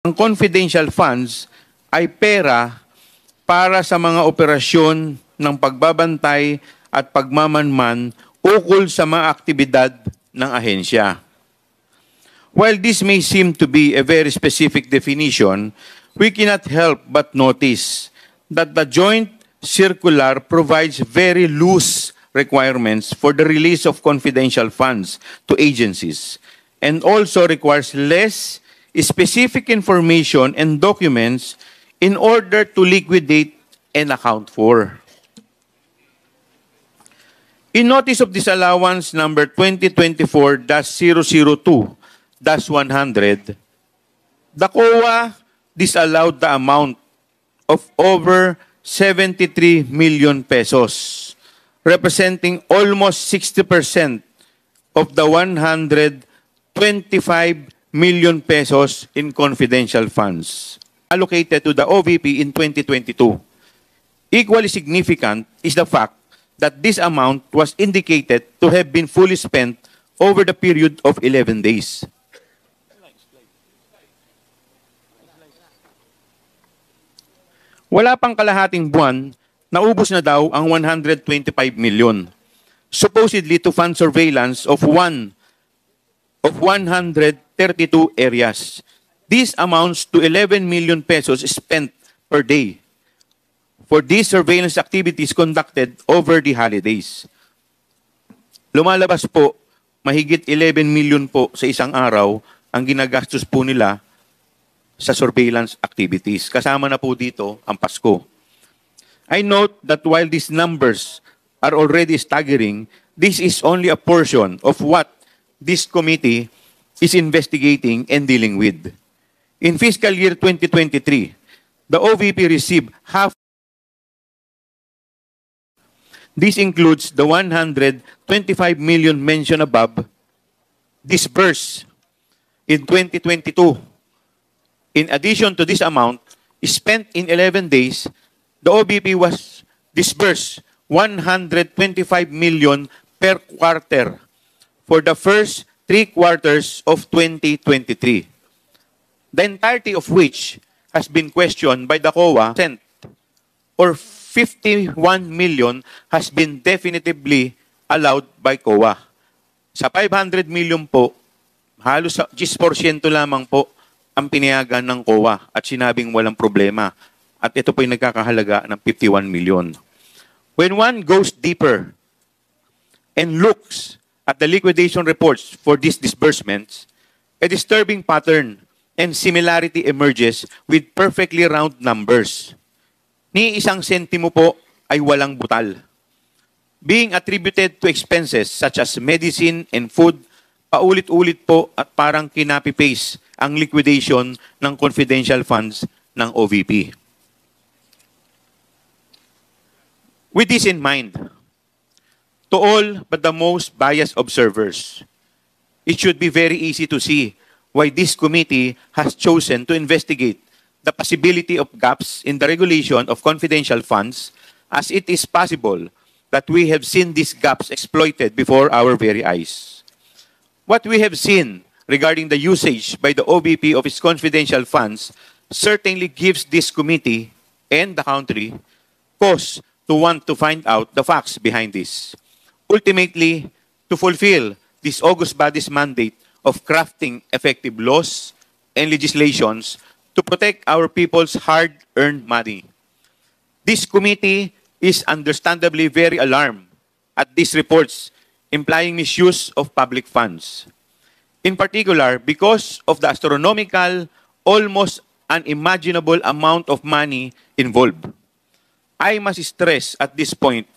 Ang confidential funds ay pera para sa mga operasyon ng pagbabantay at pagmamanman ukol sa mga aktibidad ng ahensya. While this may seem to be a very specific definition, we cannot help but notice that the joint circular provides very loose requirements for the release of confidential funds to agencies and also requires less specific information and documents in order to liquidate and account for. In Notice of Disallowance number 2024-002-100, the COA disallowed the amount of over 73 million pesos, representing almost 60% of the 125 million pesos in confidential funds allocated to the OVP in 2022. Equally significant is the fact that this amount was indicated to have been fully spent over the period of 11 days. Wala pang kalahating buwan, naubos na daw ang 125 million, supposedly to fund surveillance of 132 areas. This amounts to 11 million pesos spent per day for these surveillance activities conducted over the holidays. Lumalabas po, mahigit 11 million po sa isang araw ang ginagastos po nila sa surveillance activities. Kasama na po dito ang Pasko. I note that while these numbers are already staggering, this is only a portion of what this committee is investigating and dealing with. In fiscal year 2023, the OVP received half. This includes the 125 million mentioned above, disbursed in 2022. In addition to this amount, spent in 11 days, the OVP was disbursed 125 million per quarter for the first 3 quarters of 2023. The entirety of which has been questioned by the COA, or 51 million has been definitively allowed by COA. Sa 500 million po, halos 10% lamang po ang pinayagan ng COA at sinabing walang problema. At ito po yung nagkakahalaga ng 51 million. When one goes deeper and looks at the liquidation reports for these disbursements, a disturbing pattern and similarity emerges with perfectly round numbers. Ni isang sentimo po ay walang butal. Being attributed to expenses such as medicine and food, paulit-ulit po at parang kinapi-paste ang liquidation ng confidential funds ng OVP. With this in mind, to all but the most biased observers, it should be very easy to see why this committee has chosen to investigate the possibility of gaps in the regulation of confidential funds, as it is possible that we have seen these gaps exploited before our very eyes. What we have seen regarding the usage by the OVP of its confidential funds certainly gives this committee and the country cause to want to find out the facts behind this. Ultimately, to fulfill this august body's mandate of crafting effective laws and legislations to protect our people's hard-earned money. This committee is understandably very alarmed at these reports implying misuse of public funds. In particular, because of the astronomical, almost unimaginable amount of money involved. I must stress at this point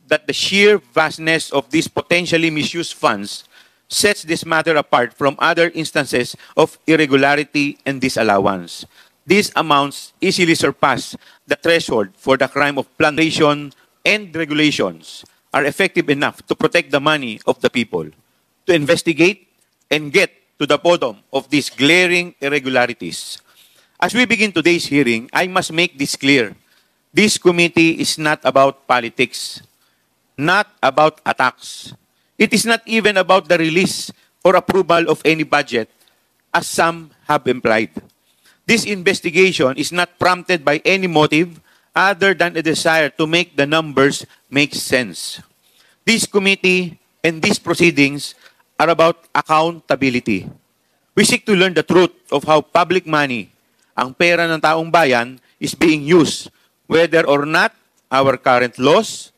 that the sheer vastness of these potentially misused funds sets this matter apart from other instances of irregularity and disallowance. These amounts easily surpass the threshold for the crime of plundering, and regulations are effective enough to protect the money of the people, to investigate and get to the bottom of these glaring irregularities. As we begin today's hearing, I must make this clear. This committee is not about politics, not about attacks. It is not even about the release or approval of any budget, as some have implied. This investigation is not prompted by any motive other than a desire to make the numbers make sense. This committee and these proceedings are about accountability. We seek to learn the truth of how public money, ang pera ng taong bayan, is being used, whether or not our current laws,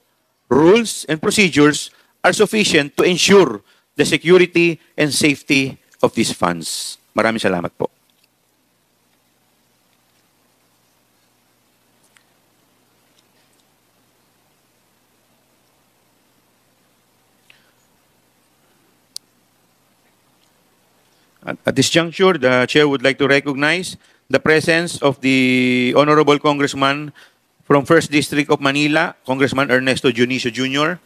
rules, and procedures are sufficient to ensure the security and safety of these funds. Maraming salamat po. At this juncture, the Chair would like to recognize the presence of the Honorable Congressman from 1st District of Manila, Congressman Ernesto Junicio Jr.,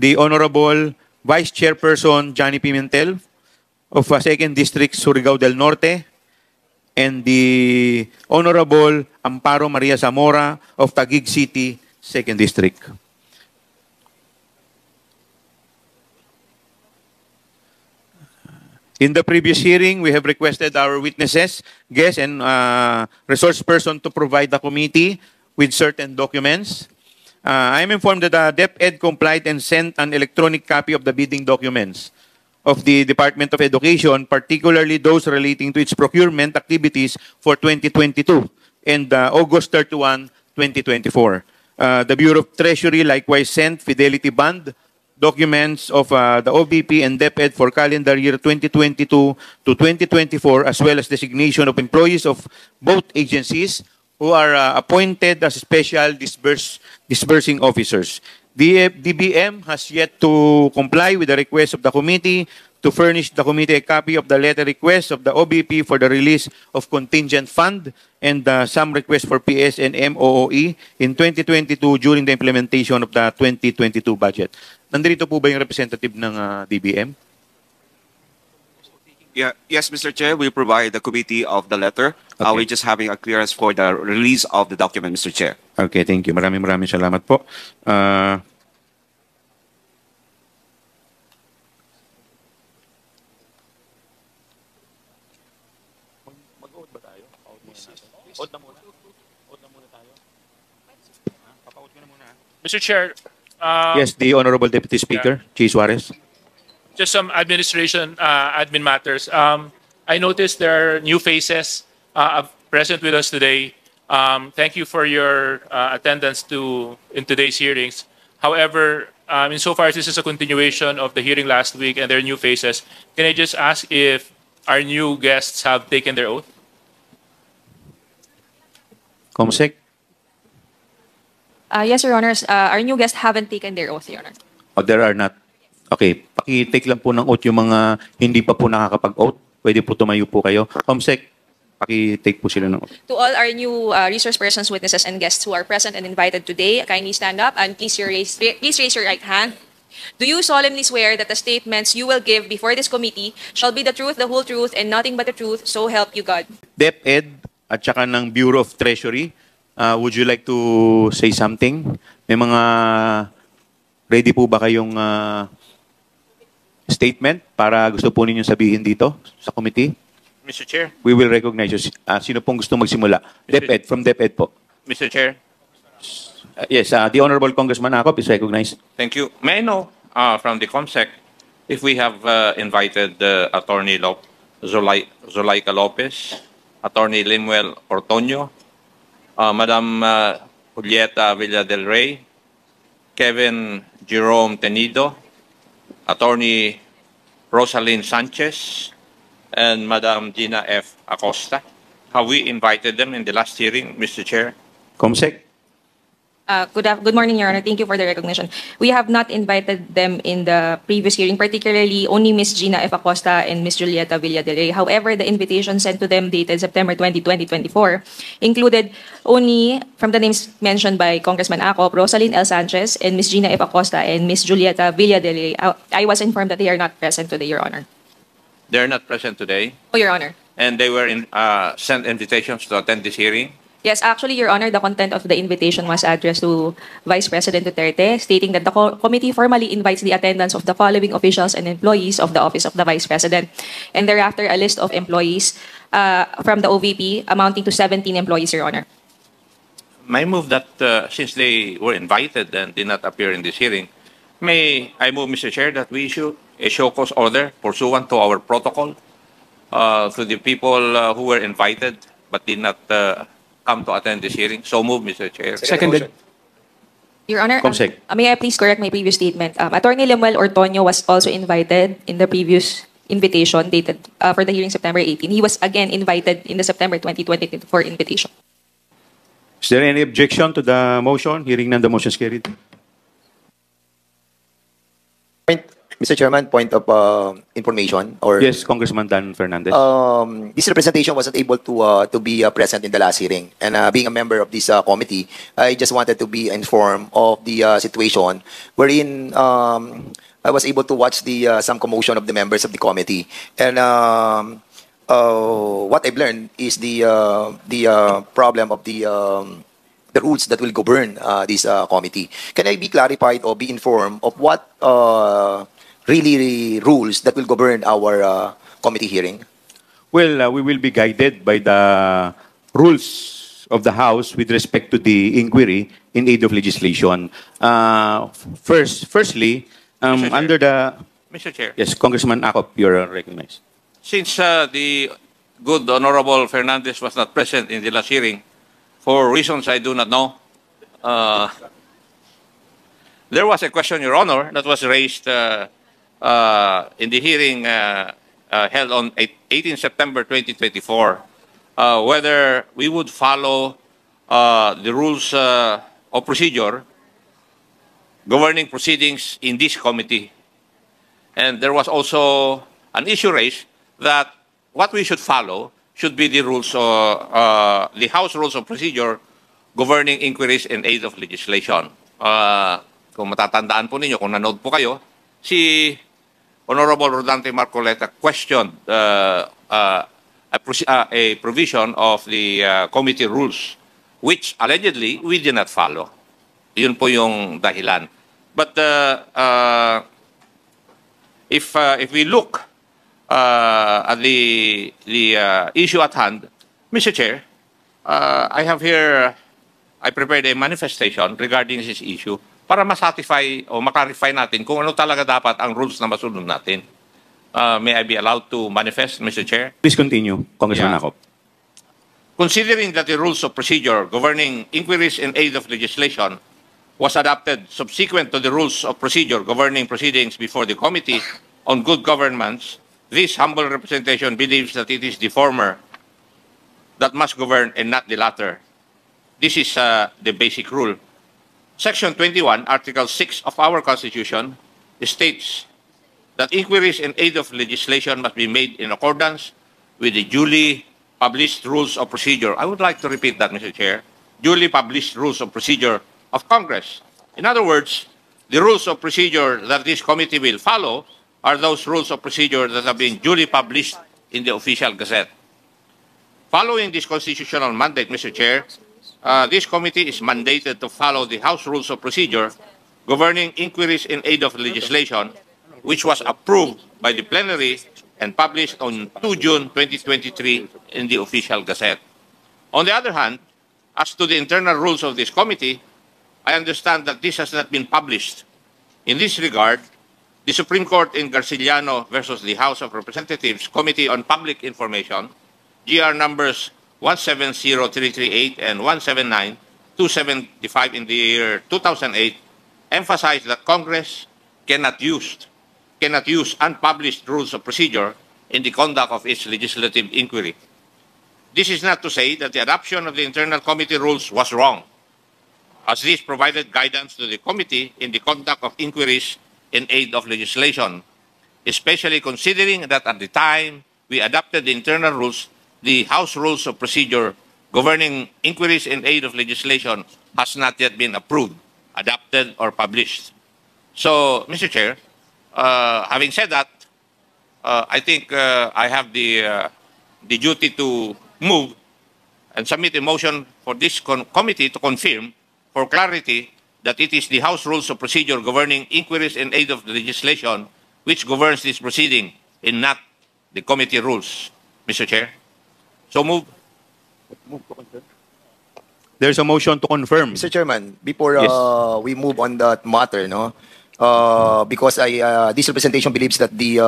the Honorable Vice Chairperson Johnny Pimentel of 2nd District, Surigao del Norte, and the Honorable Amparo Maria Zamora of Taguig City, 2nd District. In the previous hearing, we have requested our witnesses, guests, and resource person to provide the committee with certain documents. I am informed that the DepEd complied and sent an electronic copy of the bidding documents of the Department of Education, particularly those relating to its procurement activities for 2022 and August 31, 2024. The Bureau of Treasury likewise sent fidelity bond documents of the OVP and DepEd for calendar year 2022 to 2024, as well as designation of employees of both agencies who are appointed as special disbursing officers. The DBM has yet to comply with the request of the committee to furnish the committee a copy of the letter request of the OVP for the release of contingent fund and some request for PS and MOOE in 2022 during the implementation of the 2022 budget. Nandito po ba yung representative ng DBM? Yeah, yes, Mr. Chair, we provide the committee of the letter. Okay. We're just having a clearance for the release of the document, Mr. Chair. Okay, thank you. Maraming salamat po. Mag-out ba tayo? Out na muna tayo. Papa-out ka na muna. Mr. Chair, Yes, the Honorable Deputy Speaker, Chi Suarez. just some admin matters. I noticed there are new faces present with us today. Thank you for your attendance in today's hearings. However, insofar as this is a continuation of the hearing last week and there are new faces, can I just ask if our new guests have taken their oath? Comsec. Yes, Your Honors. Our new guests haven't taken their oath, Your Honor. Oh, there are not. Okay, paki-take lang po ng oath yung mga hindi pa po nakakapag-oath. Pwede po tumayo po kayo. Comsec, paki-take po sila ng oath. To all our new resource persons, witnesses, and guests who are present and invited today, kindly stand up and please raise your right hand. Do you solemnly swear that the statements you will give before this committee shall be the truth, the whole truth, and nothing but the truth, so help you God? DepEd at saka ng Bureau of Treasury, would you like to say something? May mga ready po ba kayong statement para gusto po ninyong sabihin dito sa committee? Mr. Chair. We will recognize you. Sino pong gusto magsimula? DepEd, from DepEd po. Mr. Chair. Yes, the Honorable Congressman Acop is recognized. Thank you. May I know from the COMSEC if we have invited Attorney Zulaika Lopez, Attorney Limuel Ortonio, Madam Julieta Villa del Rey, Kevin Jerome Tenido, Attorney Rosalyn Sanchez, and Madam Gina F. Acosta. Have we invited them in the last hearing, Mr. Chair? Comsec. Good morning, Your Honor. Thank you for the recognition. We have not invited them in the previous hearing, particularly only Ms. Gina F. Acosta and Ms. Julieta Villa del Rey. However, the invitation sent to them dated September 20, 2024 included only, from the names mentioned by Congressman Acop, Rosalyn L. Sanchez and Ms. Gina F. Acosta and Ms. Julieta Villa del Rey. I was informed that they are not present today, Your Honor. They're not present today, Oh, Your Honor. and they were sent invitations to attend this hearing. Yes, actually, Your Honor, the content of the invitation was addressed to Vice President Duterte, stating that the committee formally invites the attendance of the following officials and employees of the Office of the Vice President, and thereafter a list of employees from the OVP amounting to 17 employees, Your Honor. May I move that since they were invited and did not appear in this hearing, may I move, Mr. Chair, that we issue a show cause order pursuant to our protocol to the people who were invited but did not come to attend this hearing. So move, Mr. Chair. Seconded. Your Honor, Comsec. may I please correct my previous statement? Attorney Lemuel Ortonio was also invited in the previous invitation dated for the hearing September 18. He was again invited in the September 2024 invitation. Is there any objection to the motion? Hearing none, the motion is carried. Mr. Chairman, point of information or Yes, Congressman Dan Fernandez. this representation wasn't able to be present in the last hearing, and being a member of this committee, I just wanted to be informed of the situation wherein I was able to watch the some commotion of the members of the committee, and what I've learned is the problem of the rules that will govern this committee. Can I be clarified or be informed of what really rules that will govern our committee hearing? Well, we will be guided by the rules of the House with respect to the inquiry in aid of legislation. Firstly, Mr. Chair. under the... Mr. Chair. Yes, Congressman Akop, you're recognized. Since the good Honorable Fernandez was not present in the last hearing, for reasons I do not know, there was a question, Your Honor, that was raised in the hearing held on 18 September 2024, whether we would follow the rules of procedure governing proceedings in this committee. And there was also an issue raised that what we should follow should be the rules, the House Rules of Procedure governing inquiries in aid of legislation. Kung matatandaan po ninyo, kung nanood po kayo, si Honorable Rodante Marcoleta questioned a provision of the committee rules, which allegedly we did not follow. Yun po yung dahilan. But if we look at the issue at hand, Mr. Chair, I have here, I prepared a manifestation regarding this issue para ma-satisfy o ma-clarify natin kung ano talaga dapat ang rules na masunod natin. May I be allowed to manifest, Mr. Chair? Please continue, Congressman Yeah. Akop. Considering that the rules of procedure governing inquiries in aid of legislation was adopted subsequent to the rules of procedure governing proceedings before the Committee on Good Governance, this humble representation believes that it is the former that must govern and not the latter. This is the basic rule. Section 21, Article 6 of our Constitution states that inquiries in aid of legislation must be made in accordance with the duly published rules of procedure. I would like to repeat that, Mr. Chair. Duly published rules of procedure of Congress. In other words, the rules of procedure that this committee will follow are those rules of procedure that have been duly published in the official gazette. Following this constitutional mandate, Mr. Chair, this committee is mandated to follow the House Rules of Procedure governing inquiries in aid of legislation, which was approved by the plenary and published on 2 June 2023 in the official gazette. On the other hand, as to the internal rules of this committee, I understand that this has not been published. In this regard, the Supreme Court in Garciliano versus the House of Representatives Committee on Public Information, GR numbers 170338 and 179275 in the year 2008, emphasized that Congress cannot use unpublished rules of procedure in the conduct of its legislative inquiry. This is not to say that the adoption of the internal committee rules was wrong, as this provided guidance to the committee in the conduct of inquiries in aid of legislation, especially considering that at the time we adopted the internal rules, the House Rules of Procedure governing inquiries in aid of legislation has not yet been approved, adopted, or published. So, Mr. Chair, having said that, I think I have the duty to move and submit a motion for this committee to confirm for clarity that it is the House Rules of Procedure governing inquiries in aid of the legislation which governs this proceeding and not the committee rules, Mr. Chair. So move. There's a motion to confirm. Mr. Chairman, before Yes. we move on that matter, no, because this representation believes that the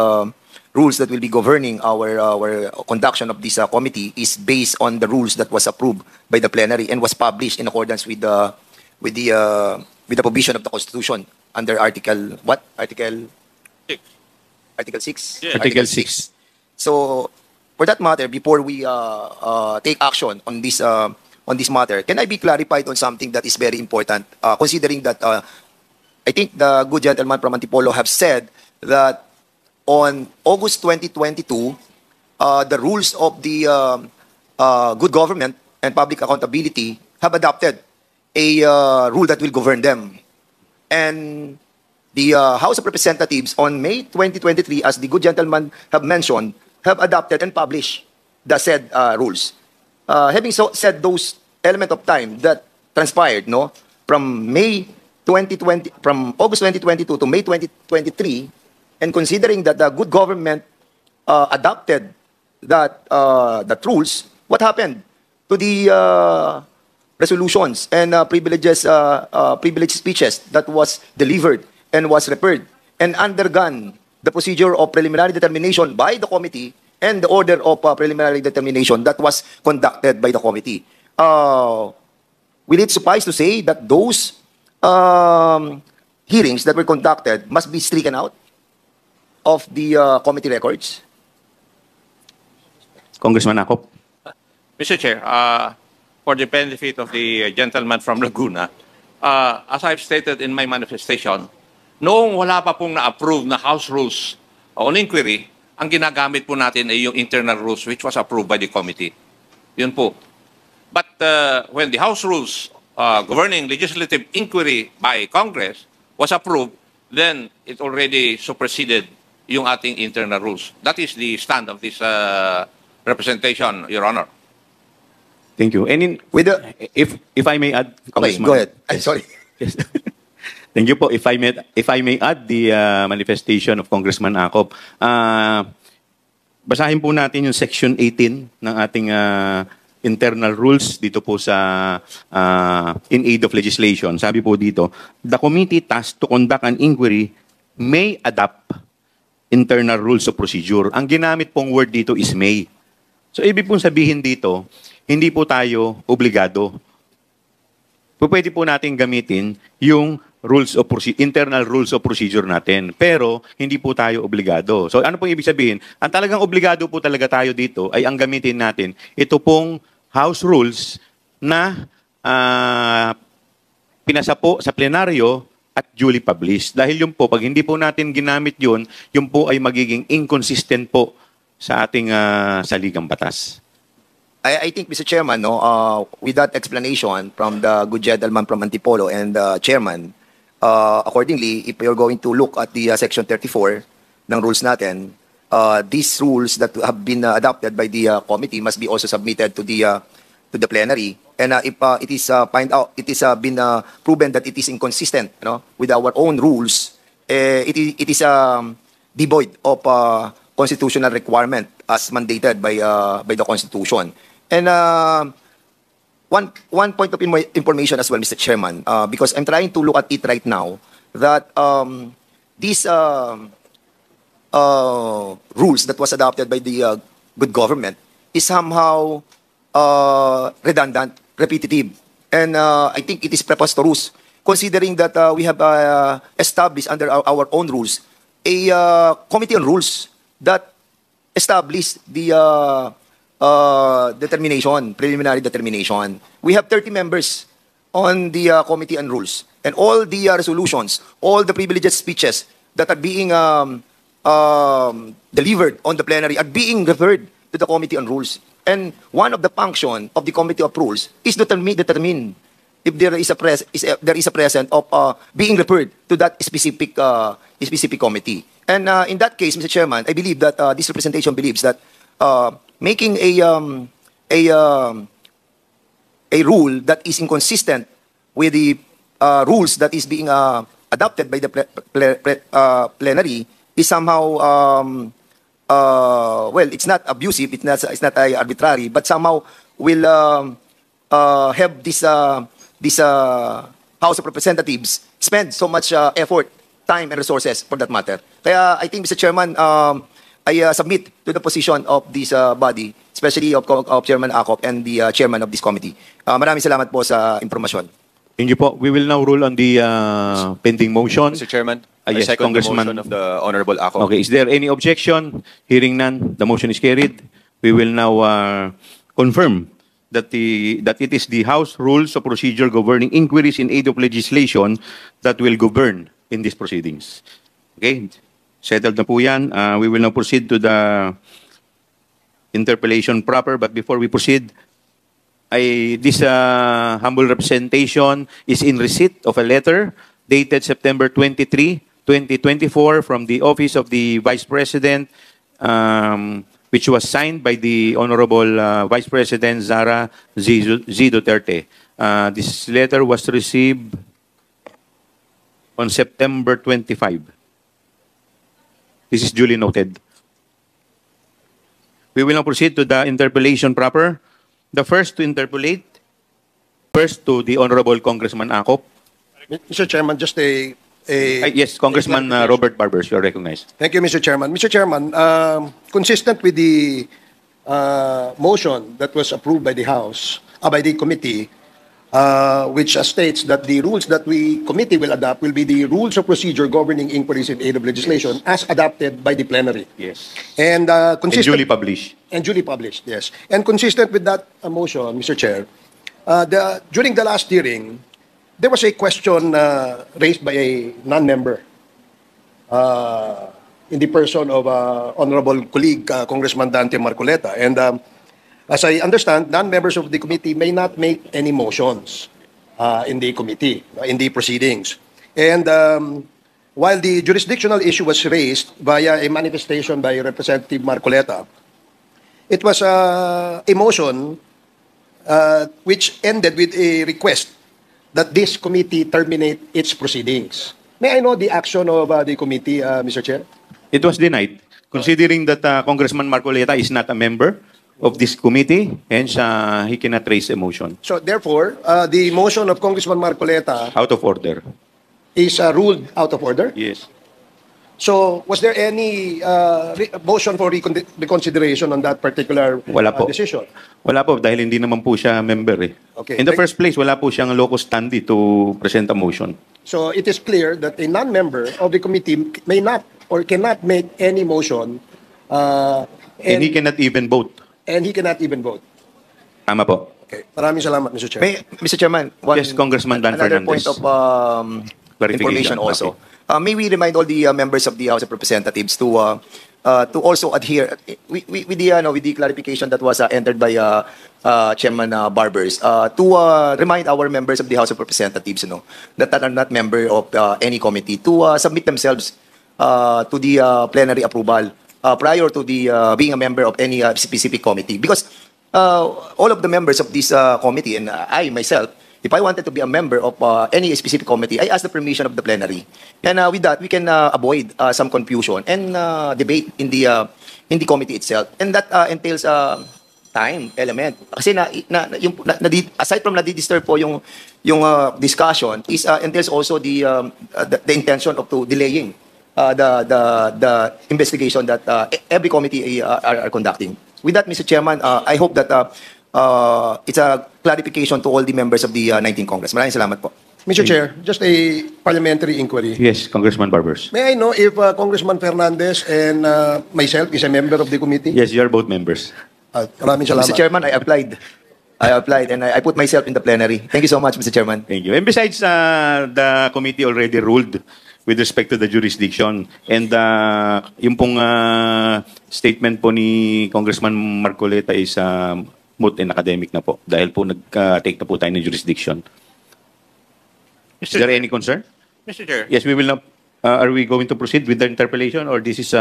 rules that will be governing our conduction of this committee is based on the rules that was approved by the plenary and was published in accordance with the provision of the Constitution under Article what? Article 6. Article 6. Yeah. Article 6. So, for that matter, before we take action on this matter, can I be clarified on something that is very important? Considering that I think the good gentleman from Antipolo have said that on August 2022, the rules of the good government and public accountability have adopted a rule that will govern them. And the House of Representatives on May 2023, as the good gentleman have mentioned, have adopted and published the said rules. Having said those element of time that transpired, no, from August 2022 to May 2023, and considering that the good government adopted that rules, what happened to the resolutions and privileged speeches that was delivered and was referred and undergone the procedure of preliminary determination by the committee and the order of preliminary determination that was conducted by the committee? Will it suffice to say that those hearings that were conducted must be stricken out of the committee records? Congressman Akop. Mr. Chair, for the benefit of the gentleman from Laguna, as I've stated in my manifestation, noong wala pa pong na-approve na House Rules on Inquiry, ang ginagamit po natin ay yung internal rules which was approved by the committee. Yun po. But when the House Rules governing legislative inquiry by Congress was approved, then it already superseded yung ating internal rules. That is the stand of this representation, Your Honor. Thank you. And if I may add, Okay, Congressman. go ahead. I'm Yes. sorry. Yes. Thank you po. If I may add the manifestation of Congressman Akop, basahin po natin yung Section 18 ng ating internal rules dito po sa in aid of legislation. Sabi po dito, the committee tasked to conduct an inquiry may adopt internal rules of procedure. Ang ginamit pong word dito is may. So ibig pong sabihin dito, hindi po tayo obligado. Pwede po natin gamitin yung internal rules of procedure natin. Pero, hindi po tayo obligado. So, ano pong ibig sabihin? Ang talagang obligado po talaga tayo dito ay ang gamitin natin, ito pong House Rules na pinasa po sa plenaryo at duly published. Dahil yun po, pag hindi po natin ginamit yun po ay magiging inconsistent po sa ating saligang batas. I think, Mr. Chairman, no, with that explanation from the good gentleman from Antipolo and the chairman, accordingly, if you're going to look at the Section 34 ng rules natin, these rules that have been adopted by the committee must be also submitted to the plenary. And if it is been proven that it is inconsistent, with our own rules, it is devoid of constitutional requirement as mandated by the Constitution. And one point of information as well, Mr. Chairman, because I'm trying to look at it right now, that these rules that was adopted by the good government is somehow redundant, repetitive, and I think it is preposterous, considering that we have established under our own rules a committee on rules that established the preliminary determination. We have 30 members on the committee on rules, and all the resolutions, all the privileged speeches that are being delivered on the plenary are being referred to the committee on rules. And one of the function of the committee of rules is to determine if there is a present of being referred to that specific committee. And in that case, Mr. Chairman, I believe that this representation believes that making a a rule that is inconsistent with the rules that is being adopted by the plenary is somehow well, it's not abusive, it's not arbitrary, but somehow will have this House of Representatives spend so much effort, time, and resources for that matter. Kaya I think, Mr. Chairman, I submit to the position of this body, especially of Chairman Acop and the Chairman of this committee. Maraming salamat po sa impormasyon. Thank you po. We will now rule on the pending motion. Mr. Chairman, Yes, I second the Congressman. motion of the Honorable Acop. Okay, is there any objection? Hearing none, the motion is carried. We will now confirm that it is the House Rules of Procedure governing inquiries in aid of legislation that will govern in these proceedings. Okay, settled na po yan. We will now proceed to the interpellation proper. But before we proceed, this humble representation is in receipt of a letter dated September 23, 2024 from the Office of the Vice President, which was signed by the Honorable Vice President Sarra Z. Duterte. This letter was received on September 25. This is duly noted. We will now proceed to the interpellation proper. The first to interpolate, first to the Honorable Congressman Acop. Mr. Chairman, just Yes, Congressman Robert Barbers, you are recognized. Thank you, Mr. Chairman. Mr. Chairman, consistent with the motion that was approved by the House, by the committee, which states that the rules that the committee will adopt will be the rules of procedure governing inquiries in aid of legislation as adopted by the plenary. Yes. And And consistent duly published. and duly published, yes. And consistent with that motion, Mr. Chair, during the last hearing, there was a question raised by a non-member in the person of Honorable colleague Congressman Dante Marcoleta. And as I understand, non-members of the committee may not make any motions in the committee, in the proceedings. And while the jurisdictional issue was raised via a manifestation by Representative Marcoleta, it was a motion which ended with a request that this committee terminate its proceedings. May I know the action of the committee, Mr. Chair? It was denied, considering that Congressman Marcoleta is not a member of this committee, hence he cannot raise a motion. So therefore, the motion of Congressman Marcoleta Out of order. is ruled out of order. Yes. So was there any motion for reconsideration on that particular Wala po. decision? Wala po, dahil hindi naman po siya member eh. Okay. In the first place, wala po siyang locus standi to present a motion. So it is clear that a non-member of the committee may not or cannot make any motion And he cannot even vote. and he cannot even vote. Tama po. Okay. Maraming salamat, Mr. Chair. Mr. Chairman, Yes, Congressman Dan another Fernandez. point of Clarification. information also. May we remind all the members of the House of Representatives to also adhere with the clarification that was entered by Chairman Barbers to remind our members of the House of Representatives, that are not member of any committee to submit themselves to the plenary approval prior to the being a member of any specific committee, because all of the members of this committee and I myself, if I wanted to be a member of any specific committee, I ask the permission of the plenary. And with that, we can avoid some confusion and debate in the committee itself. And that entails time element. Kasi aside from nadi-disturb po yung discussion, is entails also the intention of delaying the investigation that every committee are conducting. With that, Mr. Chairman, I hope that it's a clarification to all the members of the 19th Congress. Maraming salamat po. Mr. Chair, just a parliamentary inquiry. Yes, Congressman Barbers. May I know if Congressman Fernandez and myself is a member of the committee? Yes, you are both members. Maraming salamat. Mr. Chairman, I applied and I put myself in the plenary. Thank you so much, Mr. Chairman. Thank you. And besides, the committee already ruled with respect to the jurisdiction. And yung pong statement po ni Congressman Marcoleta is moot and academic na po dahil po nag-take na po tayo ng jurisdiction. Is there any concern? Mr. Chair. Yes, we will now. Are we going to proceed with the interpellation or this is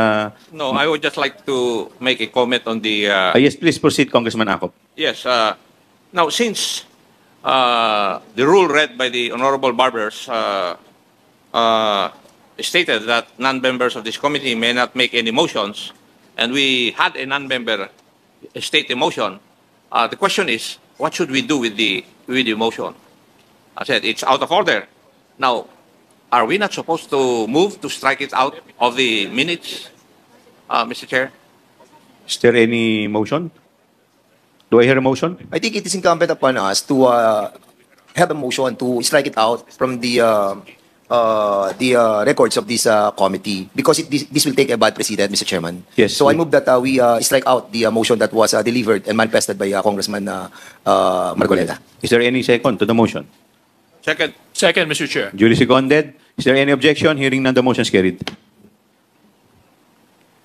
No, I would just like to make a comment on the... yes, please proceed, Congressman Acop. Yes. Now, since the rule read by the Honorable Barbers stated that non-members of this committee may not make any motions, and we had a non-member state a motion. The question is, what should we do with the motion? I said it's out of order. Now, are we not supposed to move to strike it out of the minutes, Mr. Chair? Is there any motion? Do I hear a motion? I think it is incumbent upon us to have a motion to strike it out from the records of this committee because this will take a bad precedent, Mr. Chairman. Yes. So I move that we strike out the motion that was delivered and manifested by Congressman Marcoleta. Is there any second to the motion? Second. Second, Mr. Chair. Duly seconded. Is there any objection? Hearing none, the motion is carried.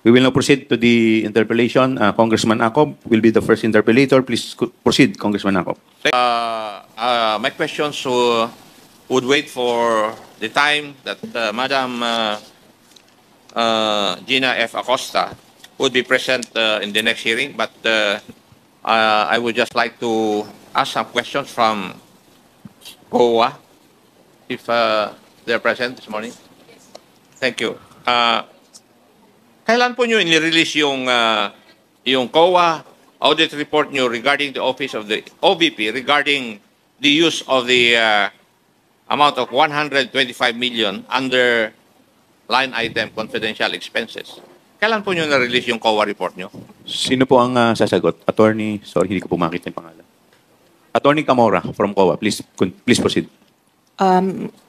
We will now proceed to the interpellation. Congressman Acob will be the first interpellator. Please proceed, Congressman Acob. My questions would wait for the time that Madam Gina F. Acosta would be present in the next hearing, but I would just like to ask some questions from COA, if they're present this morning. Thank you. Kailan po nyo inirelease yung COA audit report nyo regarding the office of the OVP regarding the use of the amount of 125 million under line item confidential expenses? Kailan po nyo na-release yung COA report nyo? Sino po ang sasagot? Attorney, sorry, hindi ko po makita yung pangalan. Attorney Camora from COA, please proceed.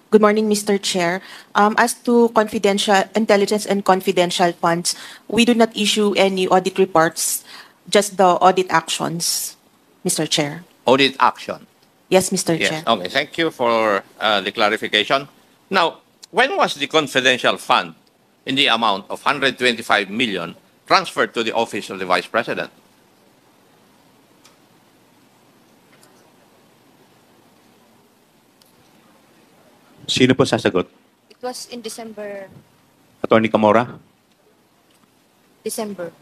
Good morning, Mr. Chair. As to confidential intelligence and confidential funds, we do not issue any audit reports, just the audit actions, Mr. Chair. Audit action. Yes, Mr. Yes. Chair. Okay, thank you for the clarification. Now, when was the confidential fund in the amount of 125 million transferred to the office of the Vice President? Sino po sasagot? It was in December. Attorney Camora? December.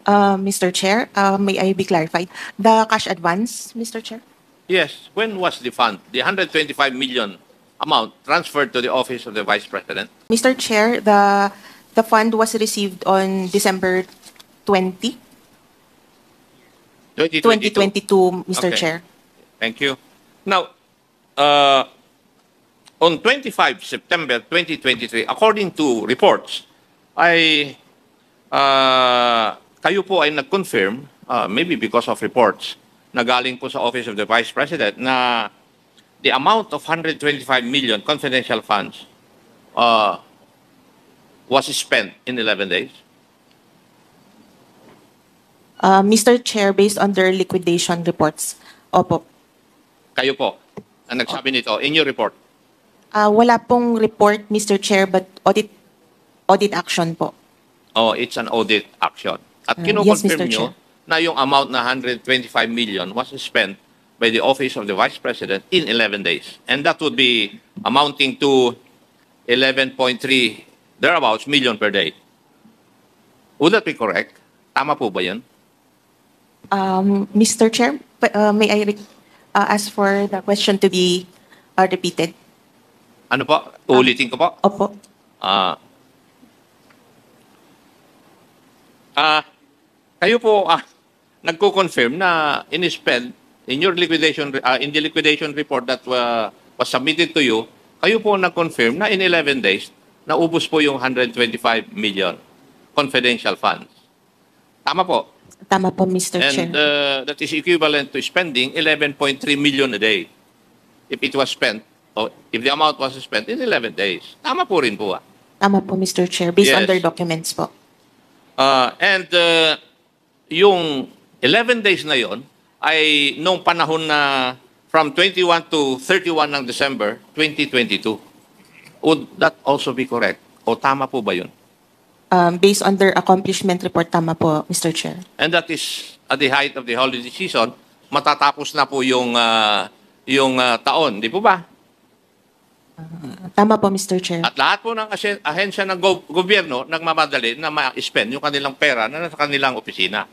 Mr. Chair, may I be clarified? The cash advance, Mr. Chair? Yes. When was the fund, the 125 million amount, transferred to the office of the Vice President? Mr. Chair, the fund was received on December 20, 2022, Mr. Okay. Chair. Thank you. Now, on 25 September 2023, according to reports, kayo po ay nag-confirm, maybe because of reports, na galing po sa Office of the Vice President, na the amount of 125 million confidential funds was spent in 11 days. Mr. Chair, based on their liquidation reports, opo. Kayo po ang nagsabi nito in your report. Wala pong report, Mr. Chair, but audit action po. Oh, it's an audit action. At Yes, kino-confirm Mr. nyo Chair. na yung amount na 125 million was spent by the Office of the Vice President in 11 days. And that would be amounting to 11.3 thereabouts million per day. Would that be correct? Tama po ba yun? Mr. Chair, may I ask for the question to be repeated? Ano po? Uulitin ko po. Opo. Kayo po nagko-confirm na in-spend in your liquidation in the liquidation report that was submitted to you, kayo po nag-confirm na in 11 days naubos po yung 125 million confidential funds. Tama po. Tama po, Mr. Chair. And that is equivalent to spending 11.3 million a day if it was spent, or if the amount was spent in 11 days. Tama po rin po. Tama po, Mr. Chair, based on Yes. their documents po. And yung 11 days na yon ay nung panahon na from 21 to 31 ng December 2022. Would that also be correct? O tama po ba yun? Based on their accomplishment report, tama po, Mr. Chair. And that is at the height of the holiday season, matatapos na po yung taon, di po ba? Tama po, Mr. Chair. At lahat po ng ahensya ng gobyerno nagmamadali na ma-spend yung kanilang pera na nasa kanilang opisina.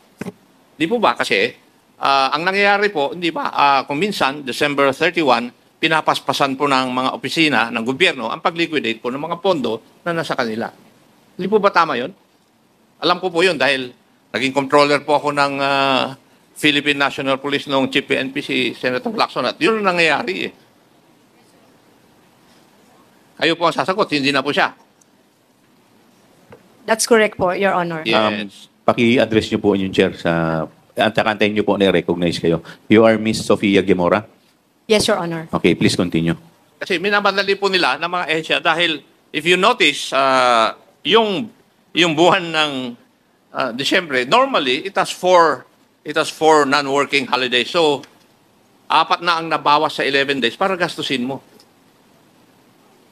Di po ba? Kasi Ang nangyayari po, hindi ba, kung minsan, December 31, pinapaspasan po ng mga opisina ng gobyerno ang pag-liquidate po ng mga pondo na nasa kanila. Hindi po ba tama yun? Alam ko po yun dahil naging controller po ako ng Philippine National Police noong Chief PNP si Senator Lacson at yun ang nangyayari eh. Kayo po ang sasagot, hindi na po siya. That's correct po, Your Honor. Yes. Paki-address niyo po yung chair sa... Antakantayin niyo po na-recognize kayo. You are Miss Sofia Gemora? Yes, Your Honor. Okay, please continue. Kasi minamadali po nila ng mga ehensya dahil if you notice, yung buwan ng Disyembre, normally it has four non-working holidays. So, 4 na ang nabawas sa 11 days para gastusin mo.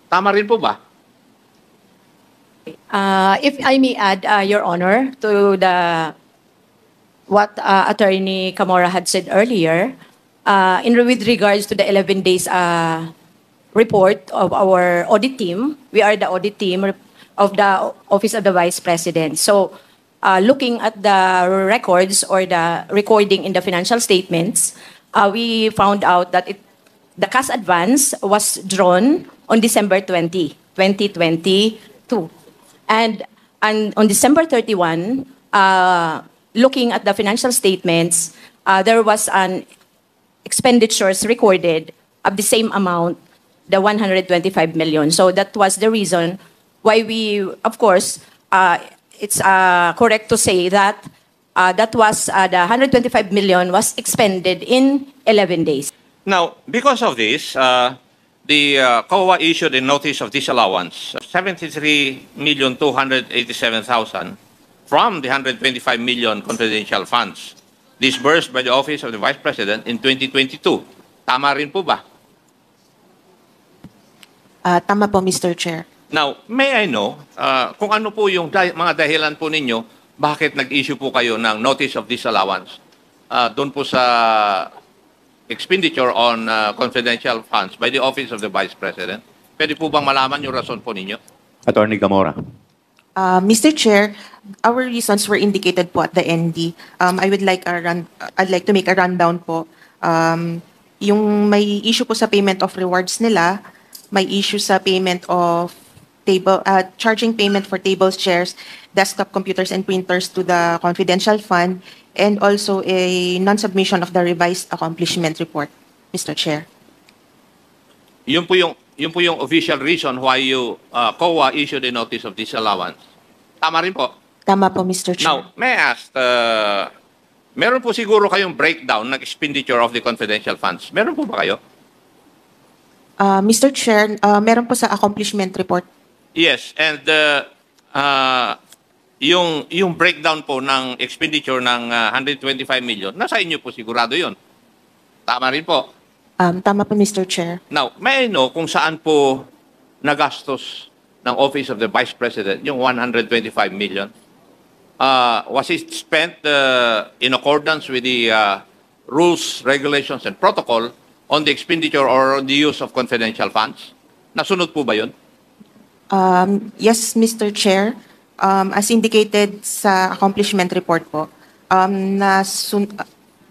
Tama rin po ba? If I may add, Your Honor, to what Attorney Camora had said earlier, with regards to the 11 days report of our audit team, we are the audit team of the Office of the Vice President. So, looking at the records or the recording in the financial statements, we found out that the cash advance was drawn on December 20, 2022. And on December 31, looking at the financial statements, there was an expenditures recorded of the same amount, the 125 million. So that was the reason why we, of course, it's correct to say that that was the 125 million was expended in 11 days. Now, because of this, the COA issued a notice of disallowance, 73,287,000 from the 125 million confidential funds disbursed by the Office of the Vice President in 2022. Tama rin po ba? Tama po, Mr. Chair. Now, may I know kung ano po yung mga dahilan po ninyo bakit nag-issue po kayo ng notice of disallowance doon po sa expenditure on confidential funds by the Office of the Vice President? Pwede po bang malaman yung rason po ninyo? Attorney Gamora. Mr. Chair, our reasons were indicated po at the ND. I'd like to make a rundown po. Yung may issue po sa payment of rewards nila, may issue sa payment of charging payment for tables, chairs, desktop computers, and printers to the confidential fund, and also a non-submission of the revised accomplishment report, Mr. Chair. Yun po yung official reason why you COA issued a notice of disallowance. Tama rin po. Tama po, Mr. Chair. Now, may I ask, meron po siguro kayong breakdown ng expenditure of the confidential funds. Meron po ba kayo? Mr. Chair, meron po sa accomplishment report. Yes, and yung breakdown po ng expenditure ng 125 million, nasa inyo po sigurado yun. Tama rin po. Tama po, Mr. Chair. Now, may I know kung saan po nagastos ng Office of the Vice President yung 125 million? Was it spent in accordance with the rules, regulations, and protocol on the expenditure or on the use of confidential funds? Nasunod po ba yun? Yes, Mr. Chair. As indicated sa accomplishment report po,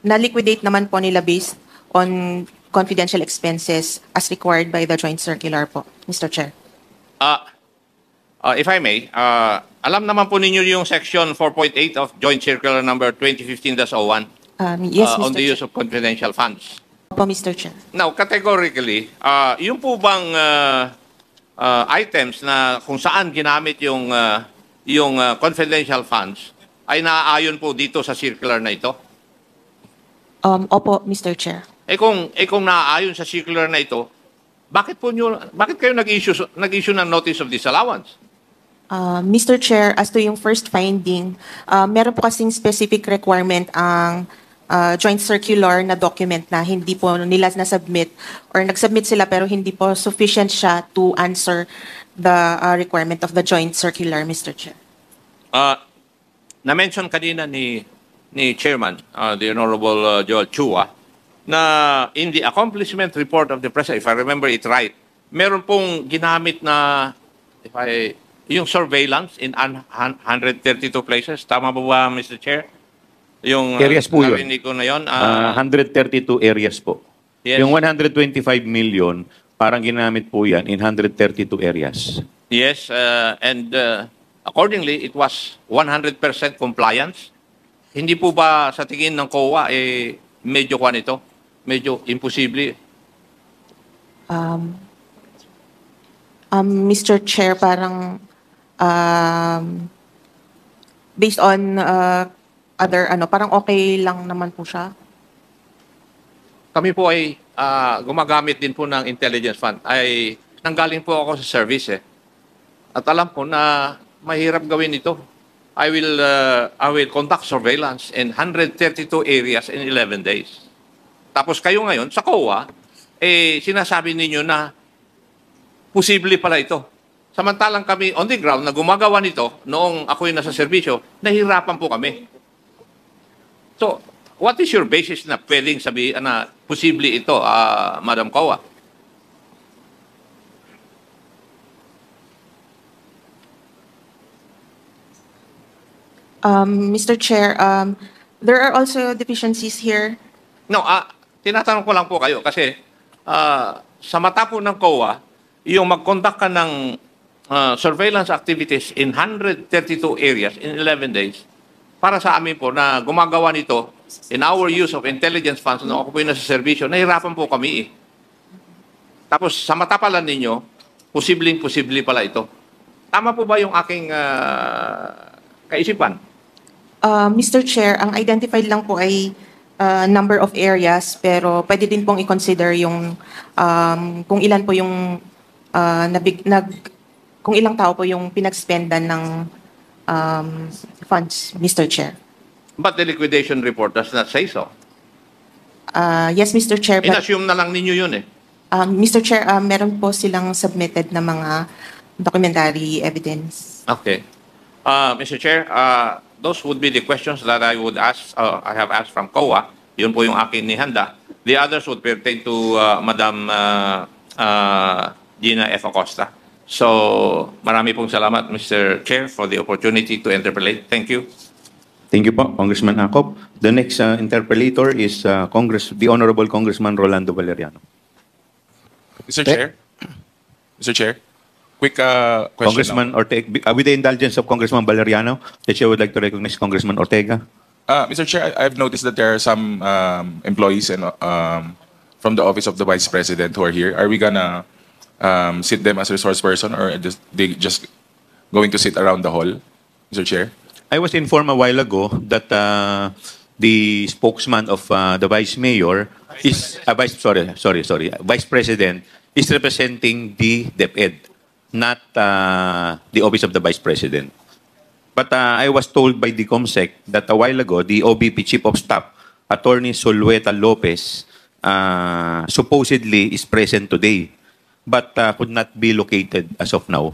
na-liquidate naman po nila based on confidential expenses as required by the joint circular po, Mr. Chair. If I may, alam naman po ninyo yung section 4.8 of joint circular number 2015-01 Yes, Mr. on the Chair. use of confidential funds. Po, Mr. Chair. Now, categorically, yung po bang items na kung saan ginamit yung confidential funds ay naaayon po dito sa circular na ito? Opo, Mr. Chair. Kung naaayon sa circular na ito, bakit kayo nag-issue ng notice of disallowance? Mr. Chair, as to yung first finding, meron po kasing specific requirement ang joint circular na document na hindi po nila na-submit or nag-submit sila pero hindi po sufficient siya to answer the requirement of the joint circular, Mr. Chair. Na-mention kanina ni Chairman, the Honorable Joel Chua, na in the accomplishment report of the President, if I remember it right, meron pong ginamit na yung surveillance in 132 places. Tama ba, Mr. Chair? Yung Areas po yun. narinig ko na yun, 132 areas po. yes. Yung 125 million, parang ginamit po yan in 132 areas. Yes, accordingly, it was 100% compliance. Hindi po ba sa tingin ng COA, medyo kwan ito? Medyo imposible? Mr. Chair, parang based on other parang okay lang naman po siya. Kami po ay gumagamit din po ng intelligence fund. Ay nanggaling po ako sa service At alam ko na mahirap gawin ito. I will conduct surveillance in 132 areas in 11 days. Tapos kayo ngayon sa COA, sinasabi ninyo na posible pala ito. Samantalang kami on the ground na gumagawa nito noong ako'y nasa serbisyo, nahirapan po kami. So, what is your basis na pwedeng sabihin na posible ito, Madam COA? Mr. Chair, there are also deficiencies here. No, tinatanong ko lang po kayo kasi sa mata po ng COA, yung mag-conduct ka ng surveillance activities in 132 areas in 11 days, para sa amin po na gumagawa nito in our use of intelligence funds nung ako po yung nasa servisyo, nahirapan po kami Tapos sa mata pala ninyo, posibleng-posible pala ito. Tama po ba yung aking kaisipan? Mr. Chair, ang identified lang po ay number of areas, pero pwede din pong i-consider yung kung ilan po yung kung ilang tao po yung pinag-spendan ng funds, Mr. Chair. But the liquidation report does not say so. Yes, Mr. Chair. In-assume na lang ninyo yun Mr. Chair, meron po silang submitted na mga documentary evidence. Okay. Mr. Chair, those would be the questions that I would ask, I have asked from COA. Yun po yung akin nihanda. The others would pertain to Madam Gina F. Acosta. So, marami pong salamat, Mr. Chair, for the opportunity to interpolate. Thank you. Thank you po, Congressman Acop. The next interpellator is the Honorable Congressman Rolando Valeriano. Mr. Chair? Mr. Chair? Quick question. Congressman Ortega, with the indulgence of Congressman Valeriano, the Chair would like to recognize Congressman Ortega. Mr. Chair, I've noticed that there are some employees and from the Office of the Vice President who are here. Are we gonna sit them as resource person, or they just going to sit around the hall, Mr. Chair? I was informed a while ago that the spokesman of the Vice Mayor is Vice President is representing the DepEd, not the Office of the Vice President. But I was told by the COMSEC that a while ago, the OVP Chief of Staff, Attorney Solueta Lopez, supposedly is present today, but could not be located as of now.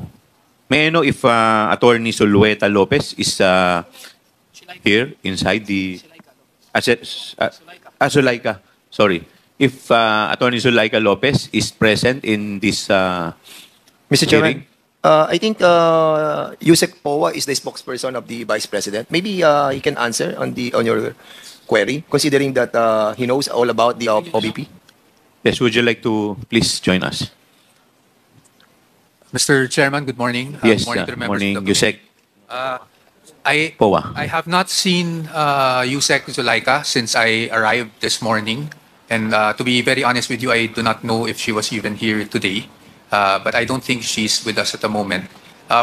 May I know if Attorney Solueta Lopez is here inside the Zulaika? Sorry. If Attorney Zulaika Lopez is present in this Mr. Chairman, hearing? I think Yusek Powa is the spokesperson of the Vice President. Maybe he can answer on your query, considering that he knows all about the OVP. Yes, would you like to please join us? Mr. Chairman, good morning. Yes, morning to the members morning, of the Yusek Powa. Powa. I have not seen Yusek Zulaika since I arrived this morning. And to be very honest with you, I do not know if she was even here today. But I don't think she's with us at the moment.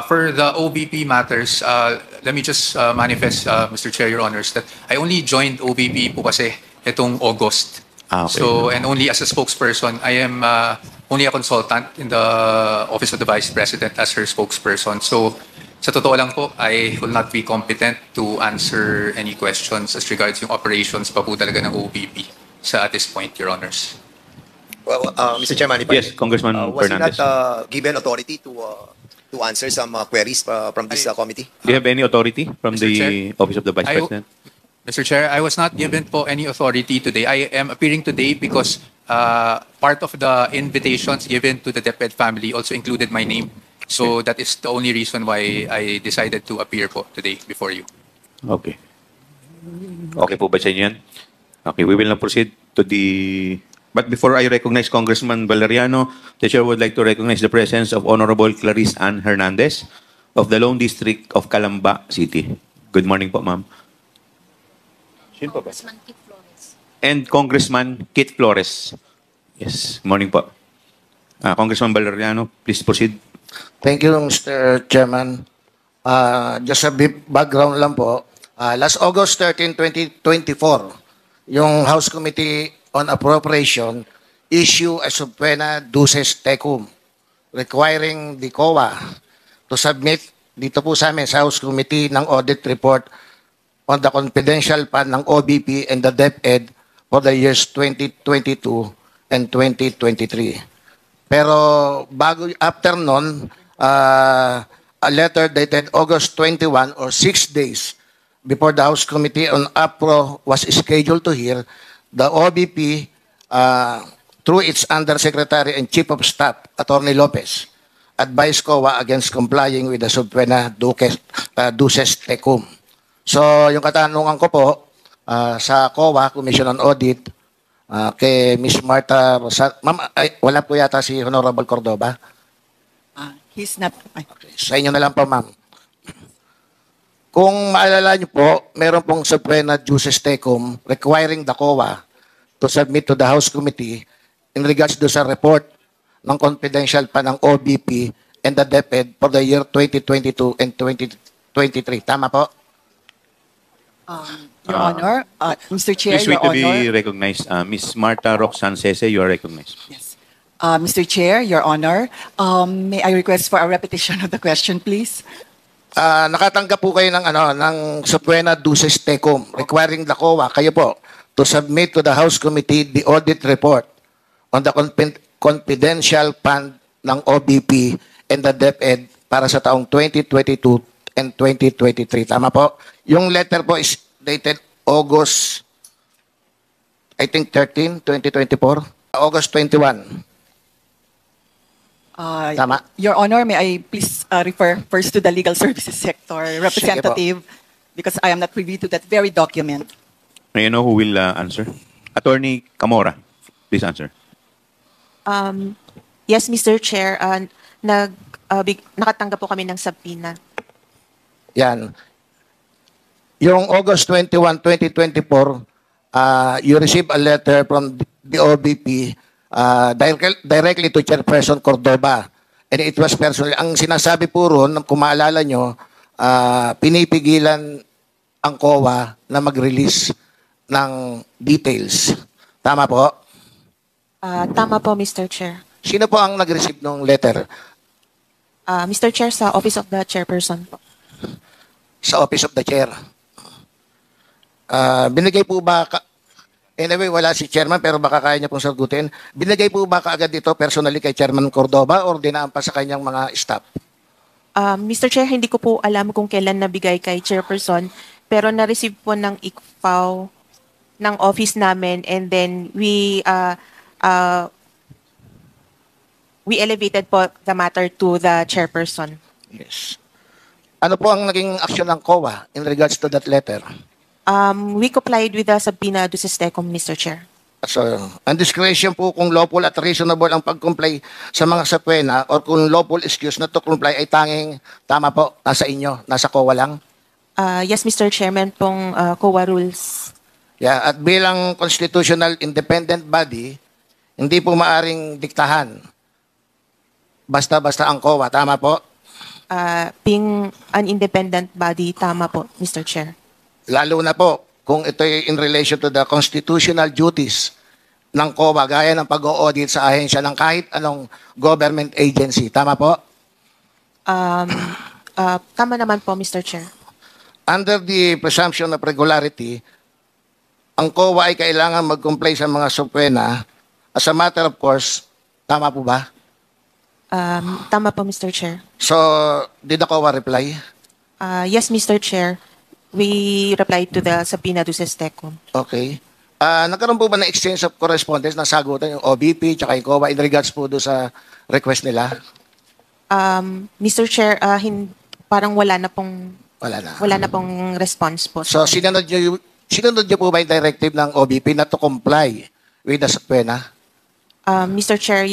For the OVP matters, let me just manifest, Mr. Chair, Your Honors, that I only joined OVP po kasi itong August. Okay. So, and only as a spokesperson, I am only a consultant in the Office of the Vice President as her spokesperson. So, sa totoo lang po, I will not be competent to answer any questions as regards yung operations pa po talaga ng OVP at this point, Your Honors. Well, Mr. Chairman, if Yes, Congressman was he Fernandez. not given authority to answer some queries from this committee? Do you have any authority from Mr. the Chair? Office of the Vice President? Mr. Chair, I was not given po any authority today. I am appearing today because part of the invitations given to the DepEd family also included my name. So that is the only reason why I decided to appear po today before you. Okay. Okay po ba sa inyo yan? Okay, we will now proceed to the... But before I recognize Congressman Valeriano, the Chair would like to recognize the presence of Honorable Clarice Ann Hernandez of the Lone District of Calamba City. Good morning po, ma'am. Sino po ba? And Congressman Kit Flores. Yes, morning po. Congressman Valeriano, please proceed. Thank you, Mr. Chairman. Just a bit background lang po. Last August 13, 2024, yung House Committee on Appropriation issue a subpoena duces tecum requiring the COA to submit dito po sa amin sa House Committee ng audit report on the confidential fund ng OVP and the DepEd for the years 2022 and 2023. Pero after nun, a letter dated August 21 or 6 days before the House Committee on APRO was scheduled to hear, the OVP, through its Undersecretary and Chief of Staff, Attorney Lopez, advised COA against complying with the subpoena duces tecum. So, yung katanungan ko po sa COA, Commission on Audit, kay Ms. Martha Rosat, ma'am, wala po yata si Honorable Cordoba? He's not. Okay, sa inyo na lang po, ma'am. Kung maalala niyo po, meron pong subpoena duces tecum requiring the COA to submit to the House Committee in regards to sa report ng confidential pa ng OVP and the DepEd for the year 2022 and 2023. Tama po? Your Honor, Mr. Chair, Please Your wait to Honor. be recognized. Ms. Martha Roxanne Sese, you are recognized. Yes. Mr. Chair, Your Honor, may I request for a repetition of the question, please? Nakatanggap po kayo ng subpoena duces tecum requiring the COA, kayo po, to submit to the House Committee the audit report on the confidential fund ng OVP and the DepEd para sa taong 2022 and 2023. Tama po? Yung letter po is dated August, I think 13, 2024. August 21. Tama. Your Honor, may I please refer first to the legal services sector representative because I am not privy to that very document. May you know who will answer? Attorney Camora, please answer. Yes, Mr. Chair. Nakatanggap po kami ng subpoena. Yan. Yung August 21, 2024, you received a letter from the OVP directly to Chairperson Cordoba. And it was personal. Ang sinasabi po ron, kung maalala nyo, pinipigilan ang COA na mag-release ng details. Tama po? Tama po, Mr. Chair. Sino po ang nag-receive ng letter? Mr. Chair, sa Office of the Chairperson po. Sa Office of the Chair. Binigay po ba, anyway, wala si Chairman pero baka kaya niya pong sagutin. Binigay po ba kaagad dito personally kay Chairman Cordoba or dinaan pa sa kanyang mga staff? Mr. Chair, hindi ko po alam kung kailan nabigay kay Chairperson pero na-receive po ng ICFAO ng office namin and then we elevated po the matter to the Chairperson. Yes. Ano po ang naging aksyon ng COA in regards to that letter? We complied with the subpoena duces tecum, Mr. Chair. So, ang discretion po kung lawful at reasonable ang pag-comply sa mga subpoena or kung lawful excuse not to comply ay tanging, tama po, nasa inyo, nasa COA lang? Yes, Mr. Chairman, pong COA rules. Yeah, at bilang constitutional independent body, hindi po maaring diktahan. Basta-basta ang COA, tama po? Being an independent body, tama po, Mr. Chair. Lalo na po kung ito ay in relation to the constitutional duties ng COA gaya ng pag-o-audit sa ahensya ng kahit anong government agency. Tama po? Tama naman po, Mr. Chair. Under the presumption of regularity, ang COA ay kailangan mag-comply sa mga subpoena as a matter of course. Tama po ba? Tama po, Mr. Chair. So, did the COA reply? Yes, Mr. Chair. We replied to the subpoena duces tecum. Okay. Nagkaroon po ba ng exchange of correspondence na sagutan yung OVP tsaka yung COA in regards po doon sa request nila? Mr. Chair, parang wala na pong Wala na. wala na pong response po. So, sinunod nyo Sinunod niyo po ba yung directive ng OVP na to comply with the subpoena? Mr. Chair,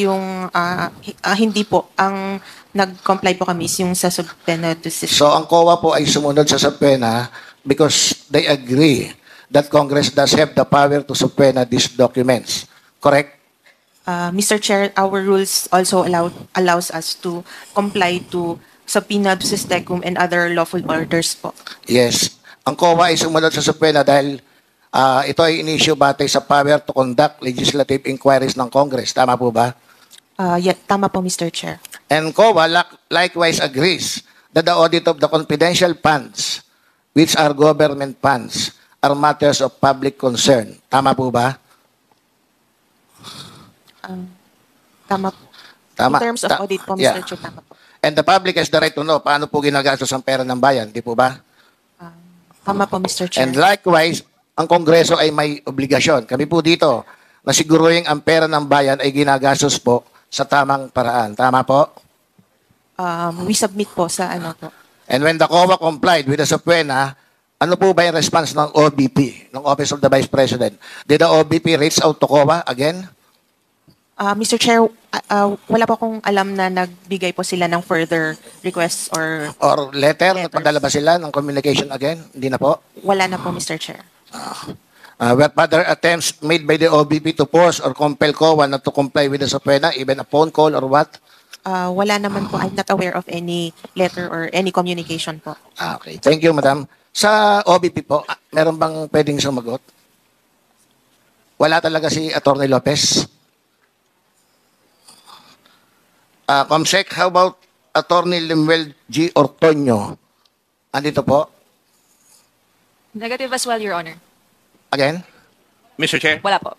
hindi po. Ang nag-comply po kami is yung sa subpoena to So ang COA po ay sumunod sa subpoena because they agree that Congress does have the power to subpoena these documents. Correct? Mr. Chair, our rules also allows us to comply to subpoena to tecum and other lawful orders po. Yes. Ang COA ay sumunod sa subpoena dahil ito ay in-issue batay sa power to conduct legislative inquiries ng Congress. Tama po ba? Yeah, tama po, Mr. Chair. And COA likewise agrees that the audit of the confidential funds, which are government funds, are matters of public concern. Tama po ba? Tama po. Tama. In terms of audit po, Mr. Yeah. Chair, tama po. And the public has the right to know paano po ginagastos ang pera ng bayan. Di po ba? Tama po, Mr. Chair. And likewise, ang Kongreso ay may obligasyon. Kami po dito, na siguruhin ang pera ng bayan ay ginagastos po sa tamang paraan. Tama po? We submit po sa ano po. And when the COA complied with the subpoena, ano po ba yung response ng OVP, ng Office of the Vice President? Did the OVP reach out to COA again? Mr. Chair, wala po akong alam na nagbigay po sila ng further requests or Letter? Letters. Nagpadala ba sila ng communication again? Hindi na po? wala na po, Mr. Chair. Were further attempts made by the OVP to force or compel COA not to comply with the subpoena, even a phone call or what? Wala naman po. I'm not aware of any letter or any communication po. Okay. Thank you, Madam. Sa OVP po, meron bang pwedeng sumagot? Wala talaga si Atty. Lopez? Comsec, how about Atty. Limuel G. Ortonio? Andito po? Negative as well, Your Honor. Again? Mr. Chair, Wala po.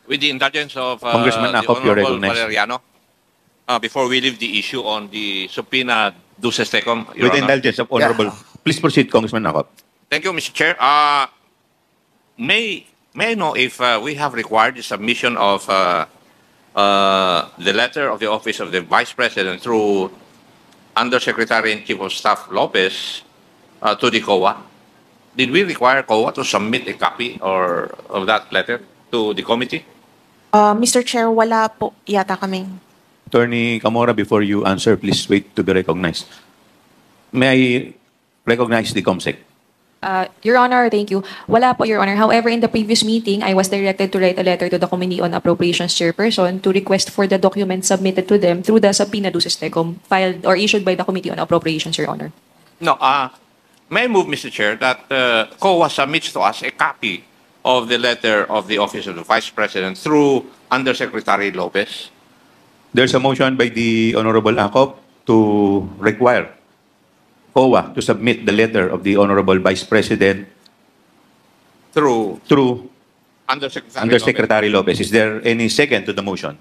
with the indulgence of Congressman the Acop, you're Honorable recognized. Valeriano, before we leave the issue on the subpoena duces tecum, Your With the Honor. indulgence of Honorable. Please proceed, Congressman Akop. Thank you, Mr. Chair. May I know if we have required the submission of the letter of the Office of the Vice President through Undersecretary and Chief of Staff Lopez to the COA? Did we require COA to submit a copy of that letter to the committee? Mr. Chair, wala po yata kaming. Attorney Camora, before you answer, please wait to be recognized. May I recognize the COMSEC? Your Honor, thank you. Wala po, Your Honor. However, in the previous meeting, I was directed to write a letter to the Committee on Appropriations Chairperson to request for the documents submitted to them through the subpoena duces tecum filed or issued by the Committee on Appropriations, Your Honor. No. May I move, Mr. Chair, that COA submits to us a copy of the letter of the Office of the Vice President through Undersecretary Lopez? There's a motion by the Honorable Akop to require COA to submit the letter of the Honorable Vice President Through Undersecretary Lopez. Is there any second to the motion?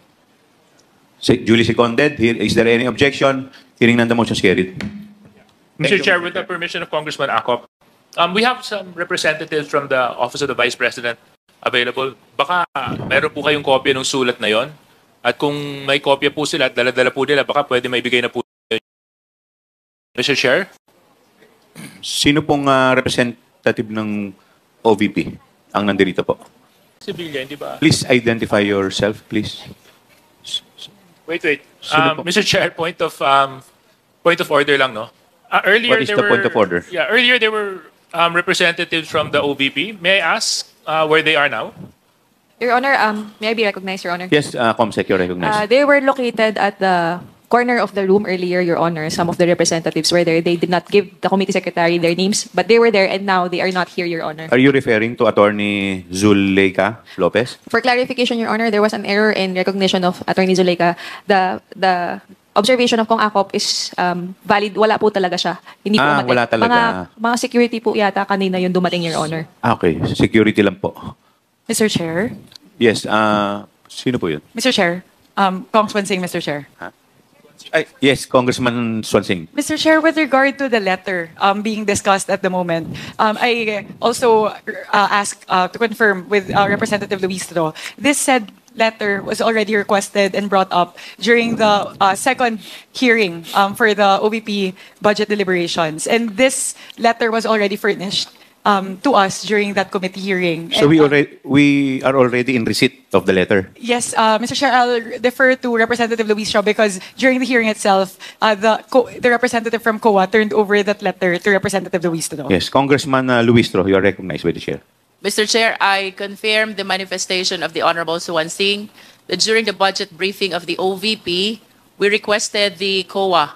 Duly seconded. Is there any objection? Hearing none, the motion is carried. Mr. Chair, with the permission of Congressman Acop, we have some representatives from the Office of the Vice President available. Baka meron po kayong kopya ng sulat na yon. At kung may kopya po sila at dala-dala po nila, baka pwede maibigay na po. Mr. Chair? Sino pong representative ng OVP ang nandito po? Civilian, di ba? Please identify yourself, please. Wait. Sino po? Mr. Chair, point of order lang, no? Earlier What is there the point were- of order? Yeah, earlier there were representatives from the OVP. May I ask where they are now? Your Honor, may I be recognized, Your Honor? Yes, COMSEC, you're recognized. They were located at the corner of the room earlier, Your Honor. Some of the representatives were there. They did not give the committee secretary their names, but they were there and now they are not here, Your Honor. Are you referring to Attorney Zuleika Lopez? For clarification, Your Honor, there was an error in recognition of Attorney Zuleika. The observation of Kong Acop is valid. Wala po talaga siya. Hindi po umatid. Wala talaga. Mga security po yata kanina yung dumating, Your Honor. Okay, security lang po. Mr. Chair. Yes, sino po yun? Mr. Chair. Congressman Singh, Mr. Chair. Yes, Congressman Swansing. Mr. Chair, with regard to the letter being discussed at the moment, I also ask to confirm with Representative Luistro, this said letter was already requested and brought up during the second hearing for the OVP budget deliberations. And this letter was already furnished to us during that committee hearing. So And, we are already in receipt of the letter. Yes, Mr. Chair, I'll defer to Representative Luis Shaw because during the hearing itself, the representative from COA turned over that letter to Representative Luis Shaw. Yes, Congressman Luistro, you are recognized by the chair. Mr. Chair, I confirm the manifestation of the Honorable Suwan Singh that during the budget briefing of the OVP, we requested the COA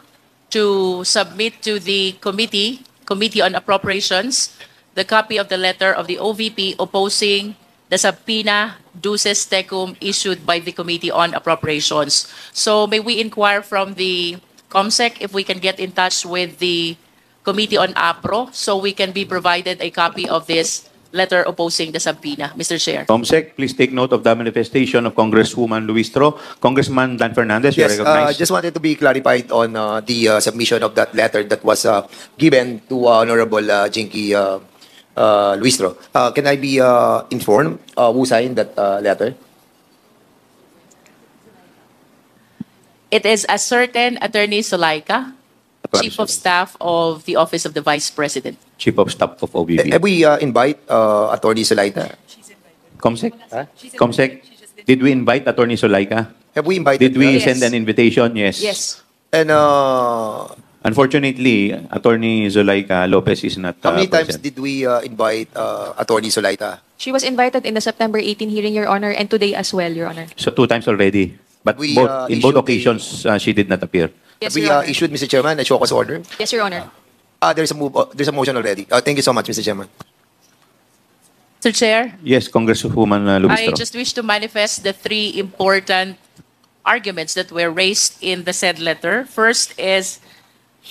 to submit to the Committee on Appropriations, the copy of the letter of the OVP opposing the subpoena duces tecum issued by the Committee on Appropriations. So may we inquire from the COMSEC if we can get in touch with the Committee on APRO so we can be provided a copy of this letter opposing the subpoena, Mr. Chair. COMSEC, please take note of the manifestation of Congresswoman Luistro. Congressman Dan Fernandez, you are Yes, recognized. just wanted to be clarified on the submission of that letter that was given to Honorable Jinky Luistro. Can I be informed who signed that letter? It is a certain Attorney Solaika, Chief of Staff of the Office of the Vice President. Chief of Staff of OVP. Have we invite Attorney Solaita? COMSEC? COMSEC, did we invite Attorney Solaika? Have we invited Did we her? send an invitation? Yes. Yes. And Unfortunately, Attorney Zulaika Lopez is not how many times present. did we invite Attorney Solaita? She was invited in the September 18 hearing, Your Honor, and today as well, Your Honor. So 2 times already. But We, in both issued occasions, she did not appear. Yes, Have we Your Honor. issued, Mr. Chairman, a show cause order? Yes, Your Honor. There's a motion already. Thank you so much, Mr. Chairman. Mr. Chair, Yes, Congresswoman I Luistro. just wish to manifest the 3 important arguments that were raised in the said letter. First is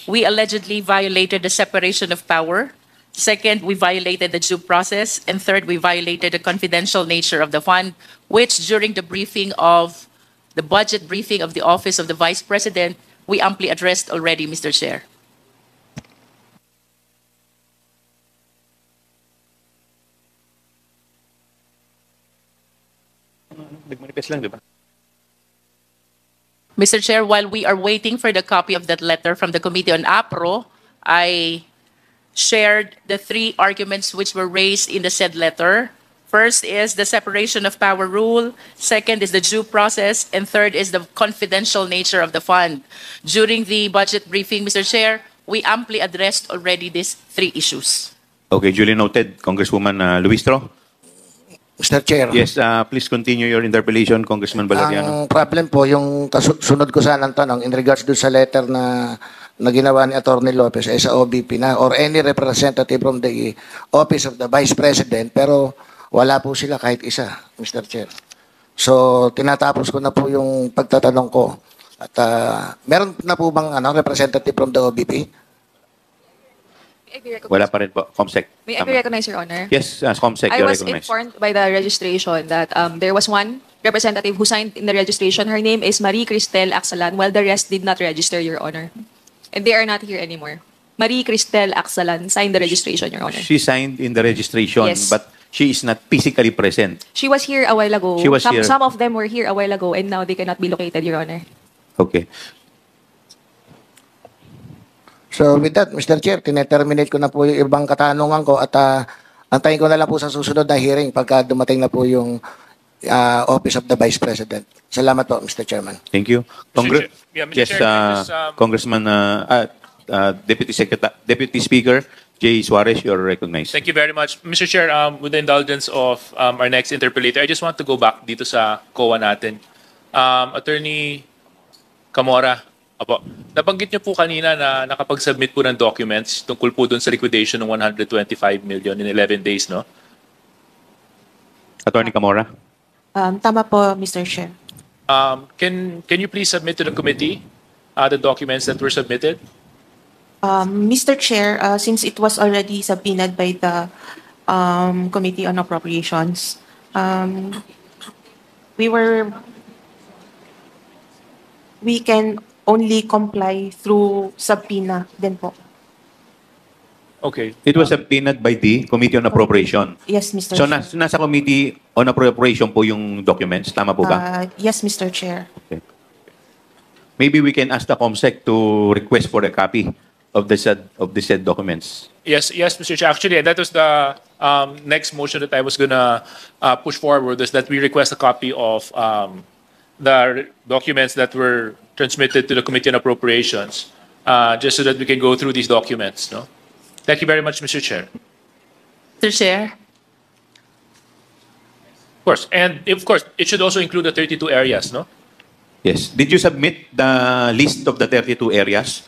we allegedly violated the separation of power. Second, we violated the due process. And third, we violated the confidential nature of the fund, which during the briefing of the budget briefing of the Office of the Vice President, we amply addressed already, Mr. Chair. Nagmanifest lang, di ba? Mr. Chair, while we are waiting for the copy of that letter from the Committee on APRO, I shared the 3 arguments which were raised in the said letter. First is the separation of power rule. Second is the due process. And third is the confidential nature of the fund. During the budget briefing, Mr. Chair, we amply addressed already these 3 issues. Okay, duly noted, Congresswoman Luistro. Mr. Chair. Yes, please continue your interpellation, Congressman Valeriano. Ang problem po, yung sunod ko sanang tanong in regards do sa letter na ginawa ni Atty. Lopez ay sa OVP na or any representative from the Office of the Vice President, pero wala po sila kahit isa, Mr. Chair. So, tinatapos ko na po yung pagtatanong ko. At meron na po bang representative from the OVP? Wala pa rin po, COMSEC. May I be recognized, Your Honor? Yes, COMSEC, I you're was recognized. informed by the registration that there was one representative who signed in the registration. Her name is Marie Cristel Axalan, while the rest did not register, Your Honor. And they are not here anymore. Marie Cristel Axalan signed the registration, Your Honor. She signed in the registration, Yes. but she is not physically present. She was here a while ago. She was here. Some of them were here a while ago, and now they cannot be located, Your Honor. Okay. So with that, Mr. Chair, tineterminate ko na po yung ibang katanungan ko at antayin ko na lang po sa susunod na hearing pagka dumating na po yung Office of the Vice President. Salamat po, Mr. Chairman. Thank you. Mr. Chair, Yes, can I just, Congressman, Deputy Speaker Jay Suarez, you're recognized. Thank you very much. Mr. Chair, with the indulgence of our next interpellator, I just want to go back dito sa COA natin. Attorney Camora, apo, nabanggit niyo po kanina na nakapag-submit po ng documents tungkol po dun sa liquidation ng 125 million in 11 days, no? Attorney Camora. Tama po, Mr. Chair. Can you please submit to the committee the documents that were submitted? Mr. Chair, since it was already subpoenaed by the Committee on Appropriations, we can only comply through subpoena din po. Okay. It was subpoenaed by the Committee on Appropriation. Yes, Mr. So Chair. nasa Committee on Appropriation po yung documents. Tama po ba? Yes, Mr. Chair. Maybe we can ask the COMSEC to request for a copy of the said documents? Yes, Mr. Chair. Actually, that was the next motion that I was gonna push forward, is that we request a copy of the documents that were transmitted to the Committee on Appropriations, just so that we can go through these documents. No? Thank you very much, Mr. Chair. Mr. Chair. Of course, and of course, it should also include the 32 areas, no? Yes. Did you submit the list of the 32 areas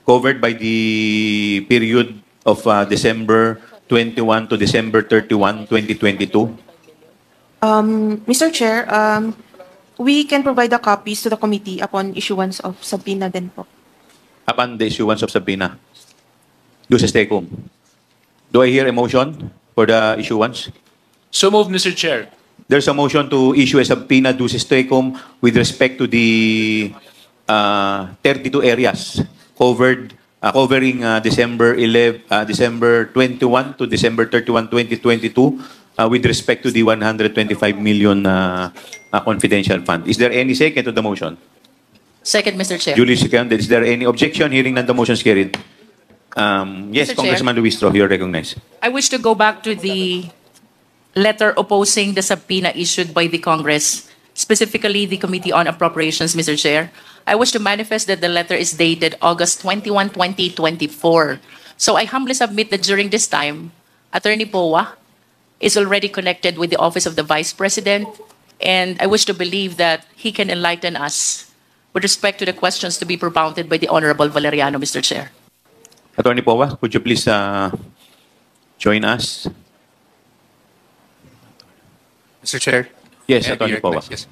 covered by the period of December 21 to December 31, 2022? Mr. Chair, we can provide the copies to the committee upon issuance of subpoena din po. Upon the issuance of subpoena? Duces tecum. Do I hear a motion for the issuance? So moved, Mr. Chair. There's a motion to issue a subpoena duces tecum with respect to the 32 areas covered covering December 21 to December 31, 2022 with respect to the 125 million confidential fund. Is there any second to the motion? Second, Mr. Chair. Duly seconded. Is there any objection? Hearing none, the motion is carried. Yes, Mr. Congressman Luistro, you're recognized. I wish to go back to the letter opposing the subpoena issued by the Congress, specifically the Committee on Appropriations, Mr. Chair. I wish to manifest that the letter is dated August 21, 2024. So I humbly submit that during this time, Attorney Powa is already connected with the Office of the Vice President, and I wish to believe that he can enlighten us with respect to the questions to be propounded by the Honorable Valeriano, Mr. Chair. Attorney Powa, could you please join us? Mr. Chair. Yes, may I be Attorney Powa. recognized?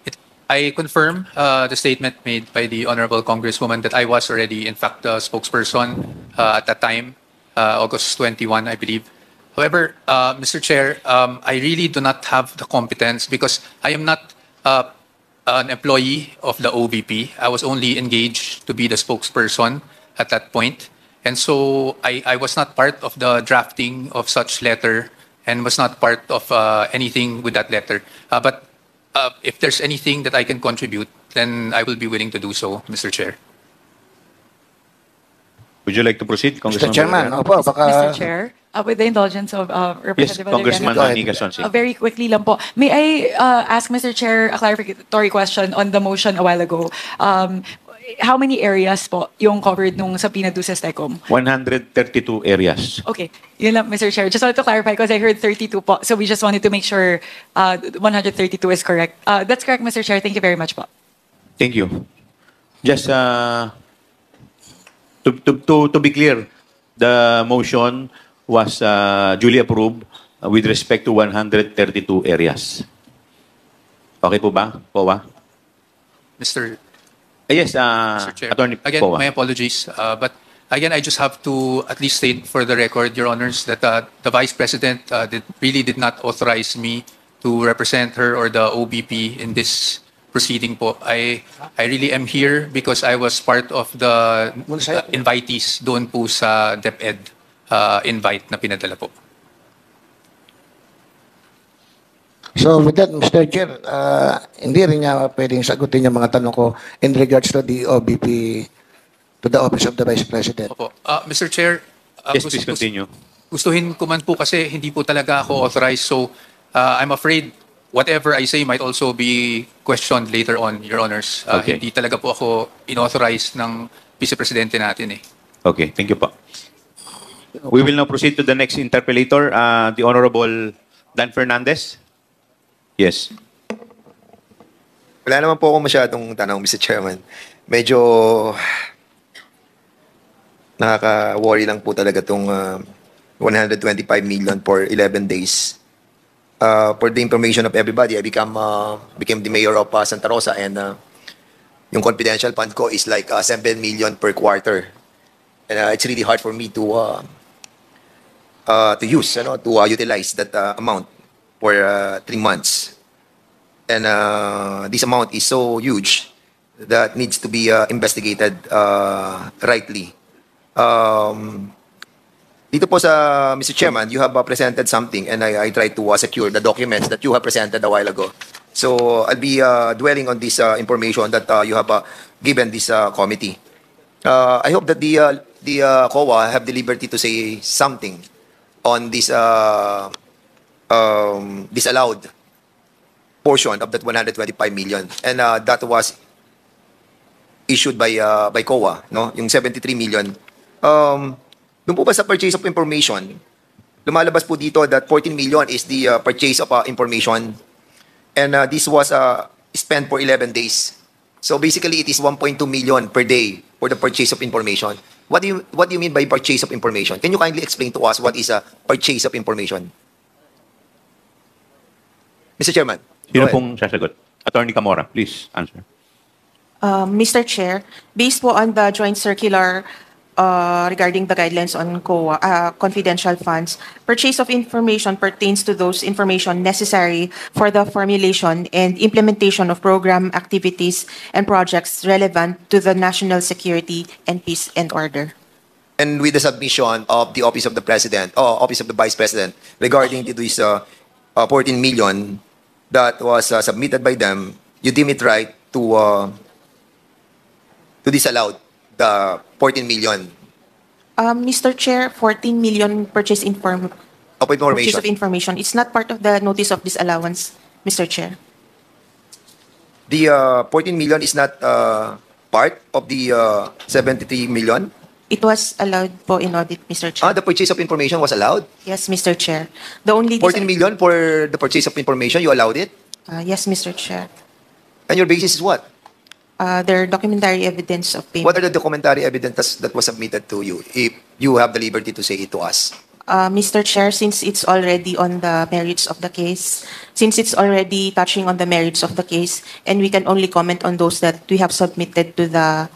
Yes. I confirm the statement made by the Honorable Congresswoman that I was already, in fact, the spokesperson at that time, August 21, I believe. However, Mr. Chair, I really do not have the competence because I am not an employee of the OVP. I was only engaged to be the spokesperson at that point. And so I was not part of the drafting of such letter and was not part of anything with that letter. But if there's anything that I can contribute, then I will be willing to do so, Mr. Chair. Would you like to proceed, Congressman? Mr. Chairman, opo, baka... Mr. Chair, with the indulgence of Representative Congressman Valeriano. Manica Sonsing. Very quickly lang po. May I ask Mr. Chair a clarificatory question on the motion a while ago? How many areas po yung covered nung subpoena duces tecum? 132 areas. Okay, yun lang, Mr. Chair. Just wanted to clarify because I heard 32 po. So we just wanted to make sure 132 is correct. That's correct, Mr. Chair. Thank you very much po. Thank you. Just to be clear, the motion was duly approved with respect to 132 areas. Okay po ba, Powa? Yes, Mr. Chair. Attorney Again, Powa. my apologies. But again, I just have to at least state for the record, Your Honors, that the Vice President really did not authorize me to represent her or the OVP in this proceeding po. I really am here because I was part of the invitees doon po sa DepEd invite na pinadala po. So with that, Mr. Chair, hindi rin niya pwedeng sagutin yung mga tanong ko in regards to the OVP, to the Office of the Vice President. Opo. Mr. Chair, Yes, please continue. gustuhin ko man po kasi hindi po talaga ako authorized. So I'm afraid whatever I say might also be questioned later on, Your Honors. Okay. Hindi talaga po ako inauthorized ng Vice Presidente natin eh. Okay, thank you po. We will now proceed to the next interpellator, the Honorable Dan Fernandez. Yes. Wala naman po ako masyadong tanong, Mr. Chairman. Medyo nakaka-worry lang po talaga itong 125 million for 11 days. For the information of everybody, I became the mayor of Santa Rosa, and yung confidential fund ko is like 7 million per quarter. And it's really hard for me to use, to utilize that amount for 3 months. And this amount is so huge that needs to be investigated rightly. Dito po sa Mr. Chairman, you have presented something, and I tried to secure the documents that you have presented a while ago. So I'll be dwelling on this information that you have given this committee. I hope that the COA have the liberty to say something on this disallowed portion of that 125 million, and that was issued by COA, no? Yung 73 million. Doon po ba sa purchase of information, lumalabas po dito that 14 million is the purchase of information, and this was spent for 11 days. So basically, it is 1.2 million per day for the purchase of information. What do you mean by purchase of information? Can you kindly explain to us what is a purchase of information? Mr. Chairman. Sino pong sasagot? Attorney Camora, please answer. Mr. Chair, based po on the joint circular regarding the guidelines on COA, confidential funds, purchase of information pertains to those information necessary for the formulation and implementation of program activities and projects relevant to the national security and peace and order. And with the submission of the Office of the President, or Office of the Vice President, regarding to this 14 million that was submitted by them, you deem it right to disallow the 14 million Mr. Chair, 14 million purchase of information. It's not part of the notice of disallowance, Mr. Chair. The 14 million is not part of the 73 million? It was allowed po in audit, Mr. Chair. The purchase of information was allowed? Yes, Mr. Chair. The only 14 million for the purchase of information, you allowed it? Yes, Mr. Chair. And your basis is what? Their documentary evidence of payment. What are the documentary evidence that was submitted to you, if you have the liberty to say it to us? Mr. Chair, since it's already on the merits of the case, since it's already touching on the merits of the case, and we can only comment on those that we have submitted to the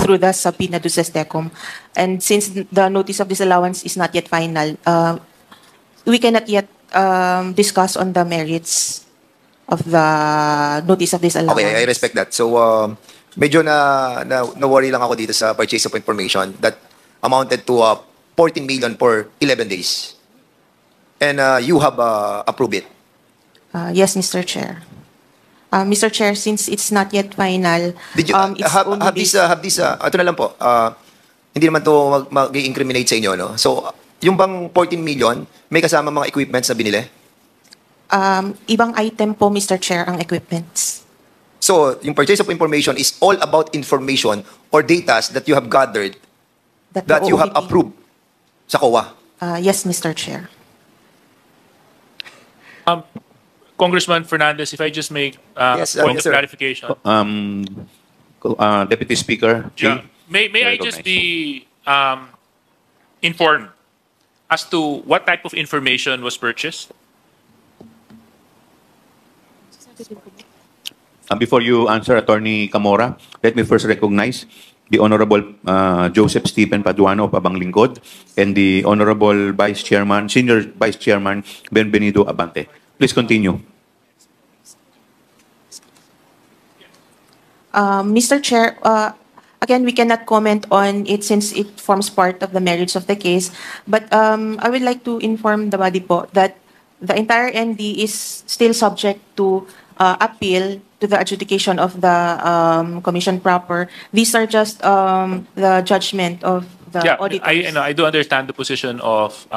through the subpoena to SESTECOM, and since the notice of disallowance is not yet final, we cannot yet discuss on the merits of the notice of disallowance. Okay, I respect that. So, medyo na worry lang ako dito sa purchase of information that amounted to 14 million for 11 days. And you have approved it. Yes, Mr. Chair. Mr. Chair, since it's not yet final, Did you have this ito na lang po, hindi naman to mag-incriminate sa inyo, no? So, yung bang 14 million, may kasama mga equipments na binili? Ibang item po, Mr. Chair, ang equipments. So, yung purchase of information is all about information or data that you have gathered that you have approved sa COA? Yes, Mr. Chair. Congressman Fernandez, if I just make point of clarification. Deputy Speaker. Yeah. May I just be informed as to what type of information was purchased? Before you answer, Attorney Camora, let me first recognize the Honorable Joseph Stephen Paduano of Abang Lingkod and the Honorable Vice Chairman, Senior Vice Chairman Benvenido Abante. Please continue. Mr. Chair, again, we cannot comment on it since it forms part of the merits of the case. But I would like to inform the body po that the entire ND is still subject to appeal to the adjudication of the commission proper. These are just the judgment of the auditors. I do understand the position of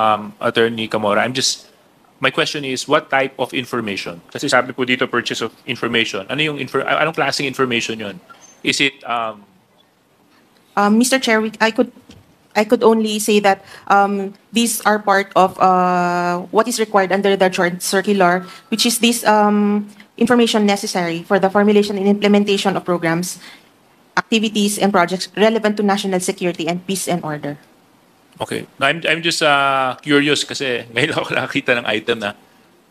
Attorney Camora. My question is, what type of information? Kasi sabi po dito, purchase of information. Anong klaseng information yun? Is it... Mr. Chair, I could only say that these are part of what is required under the joint circular, which is this information necessary for the formulation and implementation of programs, activities, and projects relevant to national security and peace and order. Okay. I'm just curious kasi ngayon ako nakakita ng item na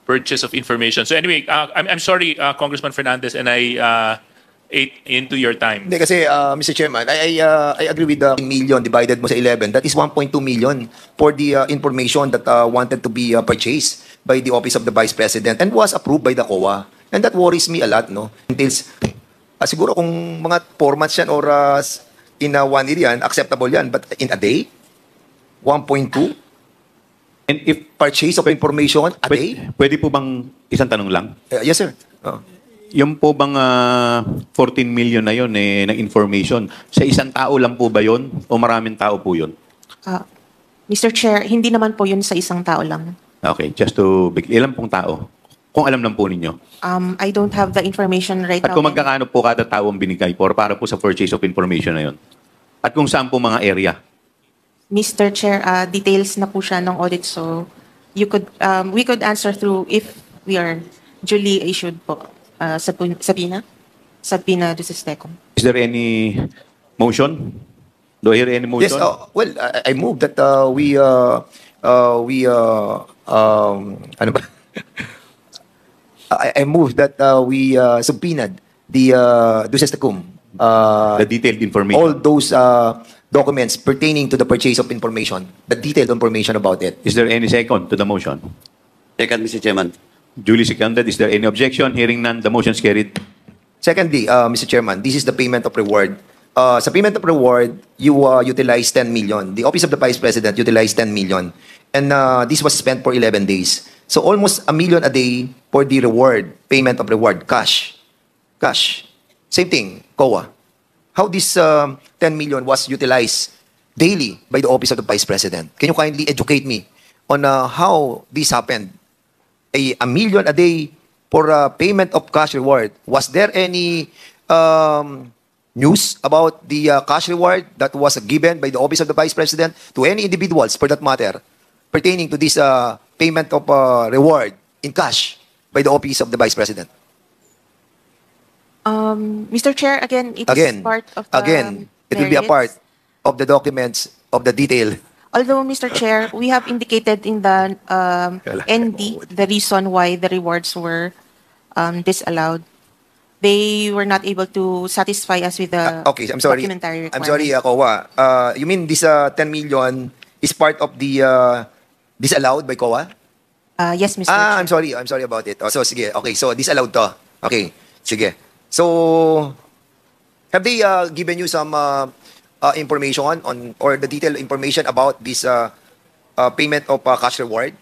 purchase of information. So anyway, I'm sorry, Congressman Fernandez, and I ate into your time. Hindi kasi, Mr. Chairman, I agree with the million divided mo sa 11. That is 1.2 million for the information that wanted to be purchased by the Office of the Vice President and was approved by the COA. And that worries me a lot, no? Until, siguro kung mga 4 months yan or in 1 year yan, acceptable yan. But in a day, 1.2? And if purchase of information a day? Pwede po bang isang tanong lang? Yes, sir. Yung po bang 14 million na yun na information, sa isang tao lang po ba yun o maraming tao po yun? Mr. Chair, hindi naman po yun sa isang tao lang. Okay, just to ilan pong tao? Kung alam lang po ninyo. I don't have the information right At now. kung magkakano po kada tao ang binigay para po sa purchase of information na yun? At kung saan po mga area? Mr. Chair, details na po siya ng audit, so we could answer through if we are duly issued po subpoena Dusistecum. Is there any motion? Do I hear any motion? Yes, well, I move that ano ba? I move that we subpoenaed the Dusistecum. The detailed information. All those documents pertaining to the purchase of information, the detailed information about it. Is there any second to the motion? Second, Mr. Chairman. Duly seconded. Is there any objection? Hearing none, the motion is carried. Secondly, Mr. Chairman, this is the payment of reward. Sa payment of reward, you utilize 10 million. The Office of the Vice President utilized 10 million. And this was spent for 11 days. So almost $1 million a day for the reward, payment of reward, cash. Cash. Same thing, COA. How this 10 million was utilized daily by the Office of the Vice President. Can you kindly educate me on how this happened? $1 million a day for payment of cash reward. Was there any news about the cash reward that was given by the Office of the Vice President to any individuals, for that matter, pertaining to this payment of reward in cash by the Office of the Vice President? Mr. Chair, again, it is part of the it will be a part of the documents of the detail. Although, Mr. Chair, we have indicated in the ND the reason why the rewards were disallowed. They were not able to satisfy us with the Okay, I'm sorry. documentary I'm sorry, requirements. COA. You mean this 10 million is part of the disallowed by COA? Yes, Mr. Chair. I'm sorry about it. So, sige. Okay, so disallowed to. Okay, sige. So, have they given you some information on or the detailed information about this payment of cash reward?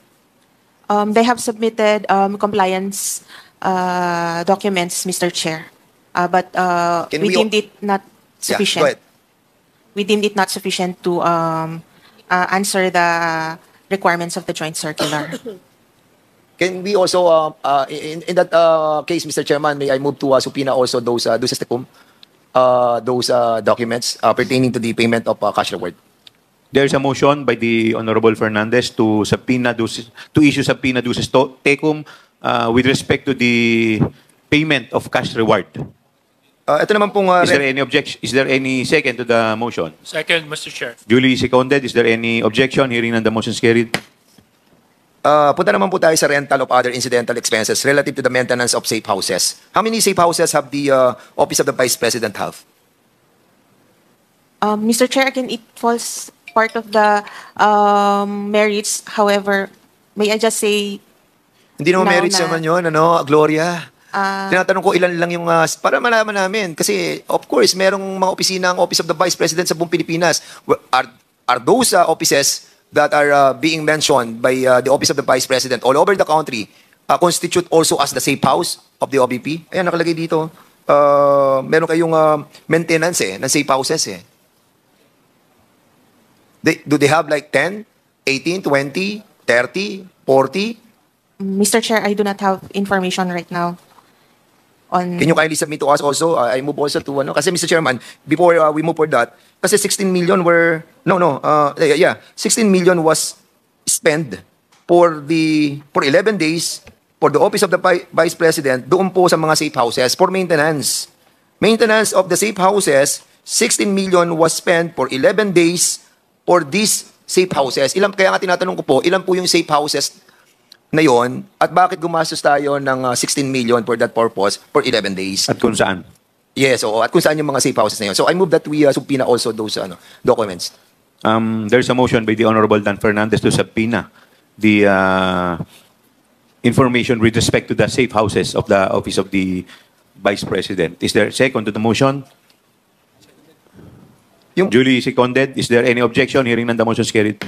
They have submitted compliance documents, Mr. Chair, but we deemed it not sufficient. Yeah, go ahead. We deemed it not sufficient to answer the requirements of the joint circular. Can we also, in that case, Mr. Chairman, may I move to subpoena also those documents pertaining to the payment of cash reward? There is a motion by the Honorable Fernandez to issue subpoena duces tecum with respect to the payment of cash reward. Ito naman pong Is there any objection? Is there any second to the motion? Second, Mr. Chair. Duly seconded. Is there any objection? Hearing none, the motion is carried. Punta naman po tayo sa rental of other incidental expenses relative to the maintenance of safe houses. How many safe houses have the Office of the Vice President have? Mr. Chair, again, it falls part of the merits. However, may I just say, Hindi naman now merits na- naman yun, Gloria. Tinatanong ko ilan lang yung, para malaman namin. Kasi, of course, merong mga opisina ang Office of the Vice President sa buong Pilipinas. Are those offices that are being mentioned by the Office of the Vice President all over the country constitute also as the safe house of the OVP? Ayan, nakalagay dito. Meron kayong maintenance ng safe houses Do they have like 10, 18, 20, 30, 40? Mr. Chair, I do not have information right now on... Can you kindly submit to us also? I move also to kasi Mr. Chairman, before we move for that, kasi 16 million were 16 million was spent for 11 days for the Office of the Vice President doon po sa mga safe houses for maintenance. Maintenance of the safe houses, 16 million was spent for 11 days for these safe houses. Kaya nga tinatanong ko po, ilan po yung safe houses na yon at bakit gumastos tayo ng 16 million for that purpose for 11 days? At kung saan? Yes, at kung saan yung mga safe houses na yun. So I move that we subpoena also those documents. There's a motion by the Honorable Dan Fernandez to subpoena the information with respect to the safe houses of the Office of the Vice President. Is there second to the motion? Duly seconded. Is there any objection? Hearing none, the motion is carried.